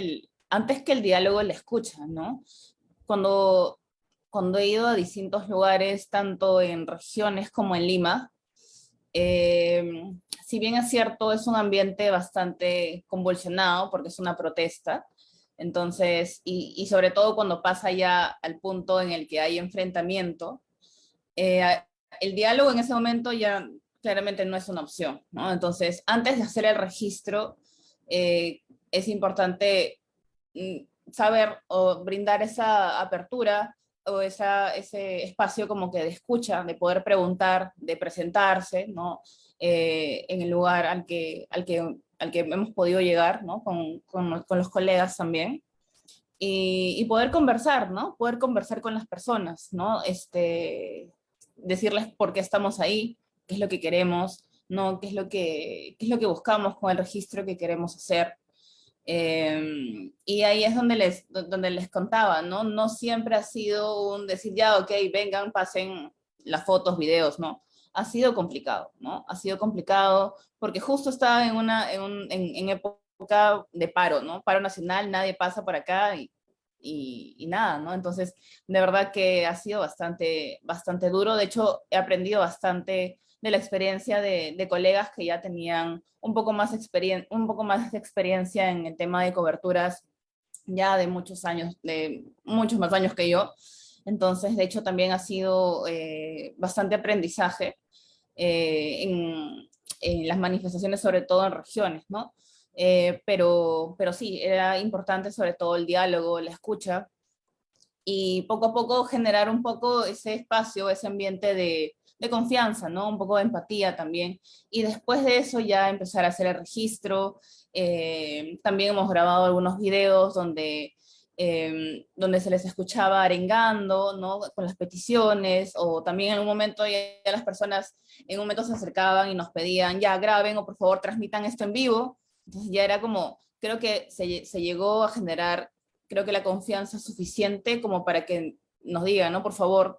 antes que el diálogo, la escucha, ¿no? Cuando, cuando he ido a distintos lugares, tanto en regiones como en Lima, si bien es cierto, es un ambiente bastante convulsionado porque es una protesta, entonces, y sobre todo cuando pasa ya al punto en el que hay enfrentamiento, el diálogo en ese momento ya claramente no es una opción, ¿no? Entonces, antes de hacer el registro, es importante saber o brindar esa apertura o ese espacio como que de escucha, de poder preguntar, de presentarse, ¿no? En el lugar al que hemos podido llegar, ¿no? Con los colegas también. Y poder conversar, ¿no? Poder conversar con las personas, ¿no? Decirles por qué estamos ahí, qué es lo que queremos, ¿no? Qué es lo que buscamos con el registro que queremos hacer. Y ahí es donde les contaba, ¿no? No siempre ha sido un decir, ya, ok, vengan, pasen las fotos, videos, ¿no? Ha sido complicado, ¿no? Ha sido complicado porque justo estaba en época de paro, ¿no? Paro nacional, nadie pasa por acá y nada, ¿no? Entonces, de verdad que ha sido bastante duro. De hecho, he aprendido bastante de la experiencia de colegas que ya tenían un poco más de experiencia en el tema de coberturas ya de muchos años, de muchos más años que yo. Entonces, de hecho, también ha sido bastante aprendizaje en las manifestaciones, sobre todo en regiones, ¿no? Pero sí, era importante sobre todo el diálogo, la escucha, y poco a poco generar un poco ese espacio, ese ambiente de confianza, ¿no? Un poco de empatía también. Y después de eso ya empezar a hacer el registro. También hemos grabado algunos videos donde se les escuchaba arengando, ¿no? Con las peticiones, o también en un momento ya las personas en un momento se acercaban y nos pedían, ya graben o por favor transmitan esto en vivo. Entonces ya era como, creo que se llegó a generar, creo que la confianza es suficiente como para que nos digan, ¿no? Por favor,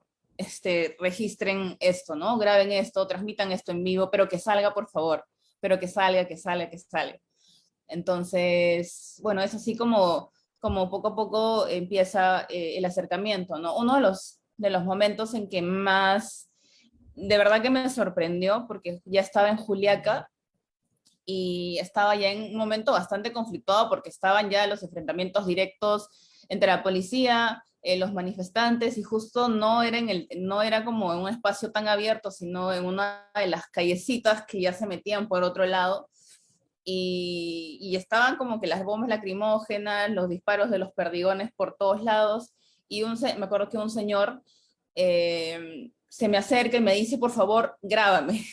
registren esto, ¿no? Graben esto, transmitan esto en vivo, pero que salga, por favor, pero que salga, que salga, que salga. Entonces, bueno, es así como poco a poco empieza el acercamiento, ¿no? Uno de los momentos en que más, de verdad que me sorprendió, porque ya estaba en Juliaca, y estaba ya en un momento bastante conflictuado porque estaban ya los enfrentamientos directos entre la policía, los manifestantes, y justo no era como en un espacio tan abierto, sino en una de las callecitas que ya se metían por otro lado, y estaban como que las bombas lacrimógenas, los disparos de los perdigones por todos lados, y me acuerdo que un señor se me acerca y me dice, por favor, grábame.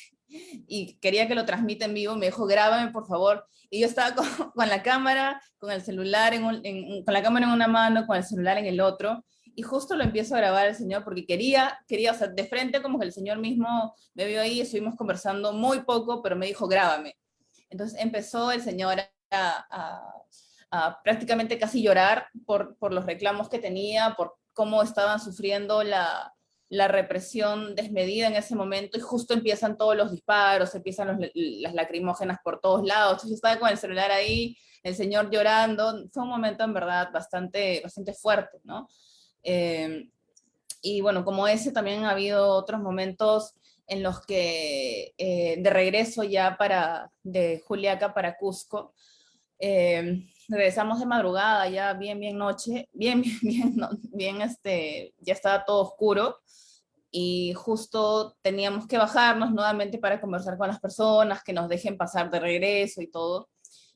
Y quería que lo transmita en vivo, me dijo, grábame por favor. Y yo estaba con la cámara, con el celular, con la cámara en una mano, con el celular en el otro, y justo lo empiezo a grabar el señor porque quería, o sea, de frente como que el señor mismo me vio ahí, estuvimos conversando muy poco, pero me dijo, grábame. Entonces empezó el señor a prácticamente casi llorar por los reclamos que tenía, por cómo estaban sufriendo la represión desmedida en ese momento, y justo empiezan todos los disparos, empiezan las lacrimógenas por todos lados. Entonces yo estaba con el celular ahí, el señor llorando. Fue un momento en verdad bastante fuerte, ¿no? Y bueno, como ese también ha habido otros momentos en los que de regreso ya de Juliaca para Cusco, regresamos de madrugada, ya bien noche, ya estaba todo oscuro, y justo teníamos que bajarnos nuevamente para conversar con las personas, que nos dejen pasar de regreso y todo.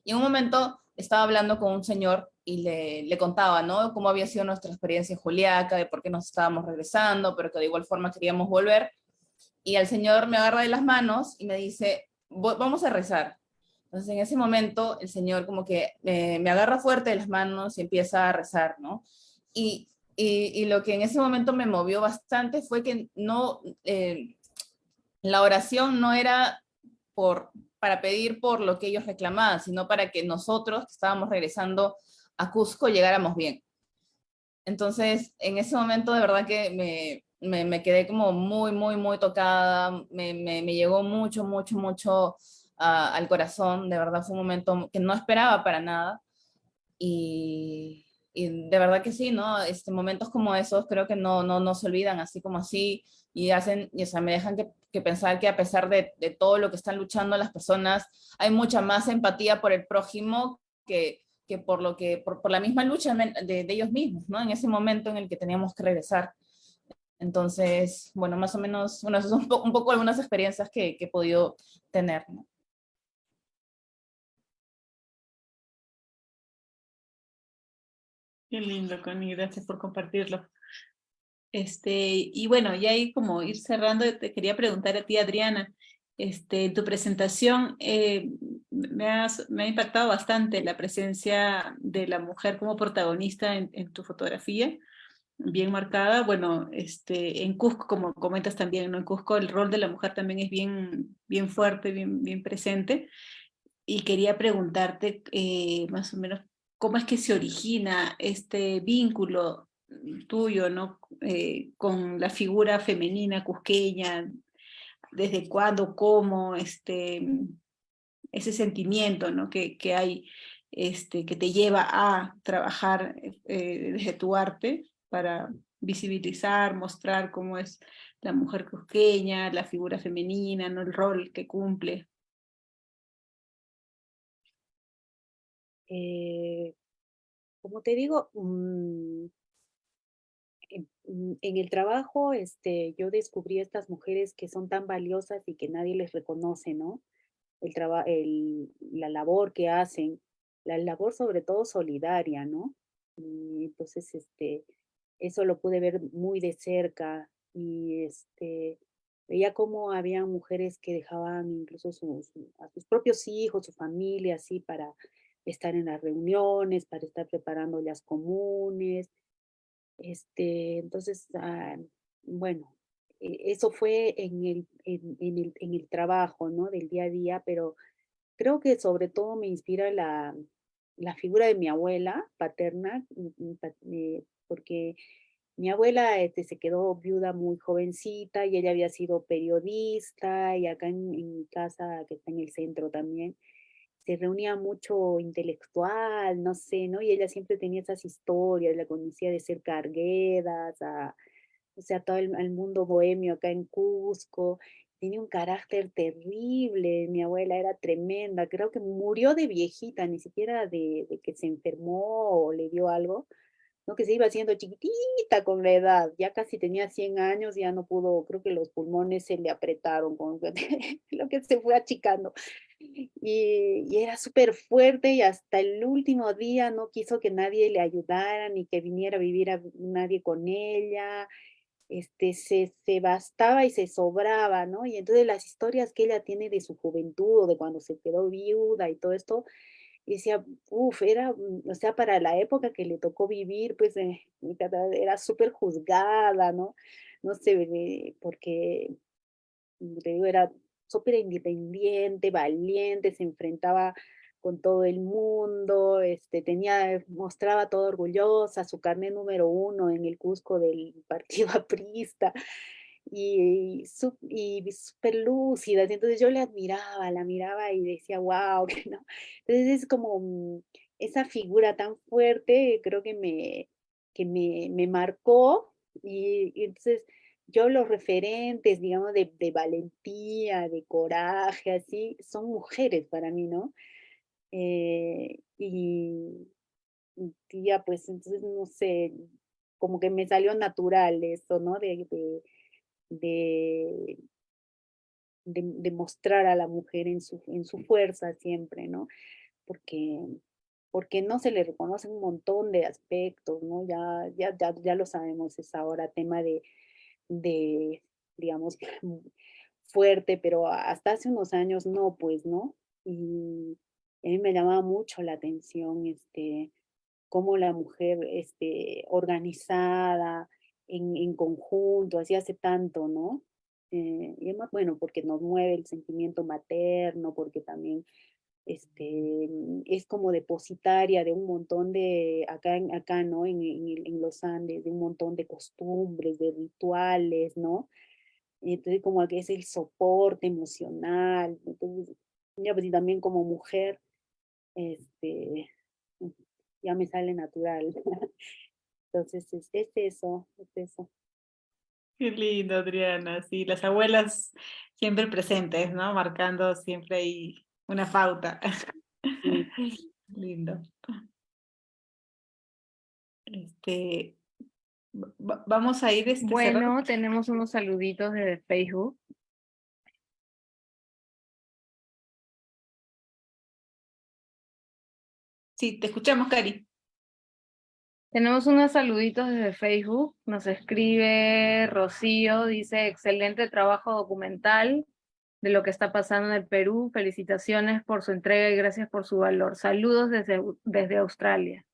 Y en un momento estaba hablando con un señor y le contaba, ¿no? Cómo había sido nuestra experiencia en Juliaca, de por qué nos estábamos regresando, pero que de igual forma queríamos volver. Y el señor me agarra de las manos y me dice, vamos a rezar. Entonces en ese momento el señor como que me agarra fuerte de las manos y empieza a rezar, ¿no? y lo que en ese momento me movió bastante fue que no, la oración no era para pedir por lo que ellos reclamaban, sino para que nosotros, que estábamos regresando a Cusco, llegáramos bien. Entonces, en ese momento de verdad que me quedé como muy, muy, muy tocada, me llegó mucho, mucho, mucho al corazón, de verdad fue un momento que no esperaba para nada, y de verdad que sí, ¿no? Momentos como esos creo que no se olvidan así como así, y hacen, y, o sea, me dejan que pensar que a pesar de todo lo que están luchando las personas, hay mucha más empatía por el prójimo que por la misma lucha de ellos mismos, ¿no? En ese momento en el que teníamos que regresar. Entonces, bueno, más o menos, bueno, esas son un poco algunas experiencias que he podido tener, ¿no? Qué lindo, Connie, gracias por compartirlo. Y bueno, ya ahí como ir cerrando, te quería preguntar a ti, Adriana, en tu presentación me ha impactado bastante la presencia de la mujer como protagonista en tu fotografía, bien marcada. Bueno, en Cusco, como comentas también, ¿no? En Cusco el rol de la mujer también es bien, bien fuerte, bien, bien presente. Y quería preguntarte más o menos cómo es que se origina este vínculo tuyo, ¿no? Con la figura femenina cusqueña, desde cuándo, cómo, ese sentimiento, ¿no? que hay, que te lleva a trabajar desde tu arte para visibilizar, mostrar cómo es la mujer cusqueña, la figura femenina, ¿no? El rol que cumple. Como te digo, en el trabajo, yo descubrí estas mujeres que son tan valiosas y que nadie les reconoce, ¿no? La labor que hacen, la labor sobre todo solidaria, ¿no? Y entonces, eso lo pude ver muy de cerca y, veía cómo había mujeres que dejaban incluso a sus propios hijos, su familia, así, para estar en las reuniones, para estar preparando las comunes. Entonces, bueno, eso fue en el trabajo, ¿no? Del día a día, pero creo que sobre todo me inspira la figura de mi abuela paterna, porque mi abuela se quedó viuda muy jovencita y ella había sido periodista y acá en mi casa, que está en el centro también, se reunía mucho intelectual, no sé, ¿no? Y ella siempre tenía esas historias, la conocía de ser carguedas, o sea, todo el mundo bohemio acá en Cusco. Tenía un carácter terrible, mi abuela era tremenda, creo que murió de viejita, ni siquiera de que se enfermó o le dio algo, ¿no? Que se iba haciendo chiquitita con la edad, ya casi tenía 100 años, ya no pudo, creo que los pulmones se le apretaron, con lo que se fue achicando. Y era súper fuerte y hasta el último día no quiso que nadie le ayudara ni que viniera a vivir nadie con ella. Se bastaba y se sobraba, ¿no? Y entonces las historias que ella tiene de su juventud o de cuando se quedó viuda y todo esto, y decía, uf, era, o sea, para la época que le tocó vivir, pues era súper juzgada, ¿no? No sé, porque te digo, era súper independiente, valiente, se enfrentaba con todo el mundo, mostraba todo orgullosa, su carnet número 1 en el Cusco del partido aprista, y súper lúcida. Entonces yo la miraba y decía, wow, que no. Entonces es como esa figura tan fuerte, creo que me marcó, y entonces yo los referentes, digamos, de valentía, de coraje, así, son mujeres para mí, ¿no? Y ya, pues, entonces, no sé, como que me salió natural eso, ¿no? De, de mostrar a la mujer en su fuerza siempre, ¿no? Porque, porque no se le reconocen un montón de aspectos, ¿no? Ya lo sabemos, es ahora tema de digamos, fuerte, pero hasta hace unos años no, pues, ¿no? Y a mí me llamaba mucho la atención, cómo la mujer organizada, en conjunto, así hace tanto, ¿no? Y además, bueno, porque nos mueve el sentimiento materno, porque también es como depositaria de un montón de, acá ¿no? En los Andes, de un montón de costumbres, de rituales, ¿no? Y entonces como que es el soporte emocional, entonces, ya pues y también como mujer, este, ya me sale natural. Entonces es eso, es eso. Qué lindo, Adriana. Sí, las abuelas siempre presentes, ¿no? Marcando siempre ahí una pauta. Sí. Lindo. Vamos a ir cerrando. Bueno, tenemos unos saluditos de Facebook. Sí, te escuchamos, Cari. Tenemos unos saluditos desde Facebook. Nos escribe Rocío, dice, excelente trabajo documental de lo que está pasando en el Perú. Felicitaciones por su entrega y gracias por su valor. Saludos desde Australia.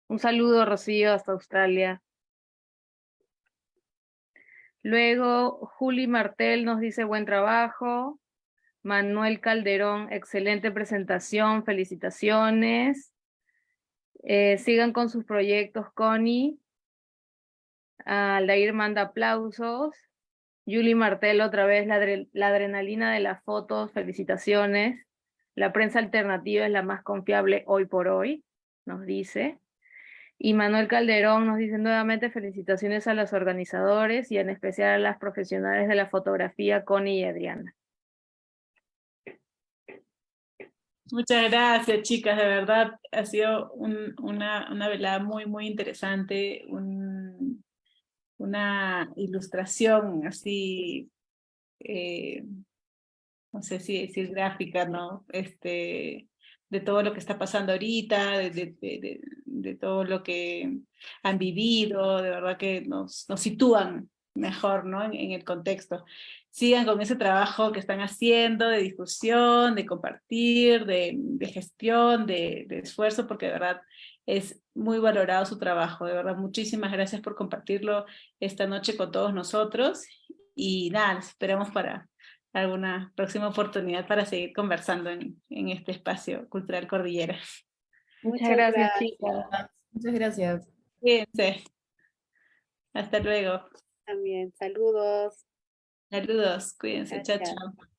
Un saludo, Rocío, hasta Australia. Luego, Juli Martel nos dice, buen trabajo. Manuel Calderón, excelente presentación, felicitaciones. Sigan con sus proyectos, Connie. Aldair manda aplausos. Julie Martel otra vez, la adrenalina de las fotos, felicitaciones. La prensa alternativa es la más confiable hoy por hoy, nos dice. Y Manuel Calderón nos dice nuevamente felicitaciones a los organizadores y en especial a las profesionales de la fotografía, Connie y Adriana. Muchas gracias, chicas. De verdad, ha sido una velada muy, muy interesante. Una ilustración así, no sé si decir gráfica, ¿no? De todo lo que está pasando ahorita, de todo lo que han vivido, de verdad que nos sitúan mejor, ¿no? En el contexto. Sigan con ese trabajo que están haciendo de difusión, de compartir, de gestión, de esfuerzo, porque de verdad es muy valorado su trabajo. De verdad, muchísimas gracias por compartirlo esta noche con todos nosotros. Y nada, nos esperamos para alguna próxima oportunidad para seguir conversando en este espacio Cultural Cordillera. Muchas Muchas gracias, gracias chicas. Muchas gracias. Cuídense. Hasta luego. también. Saludos. Saludos. Cuídense. Chao, Gracias. chao.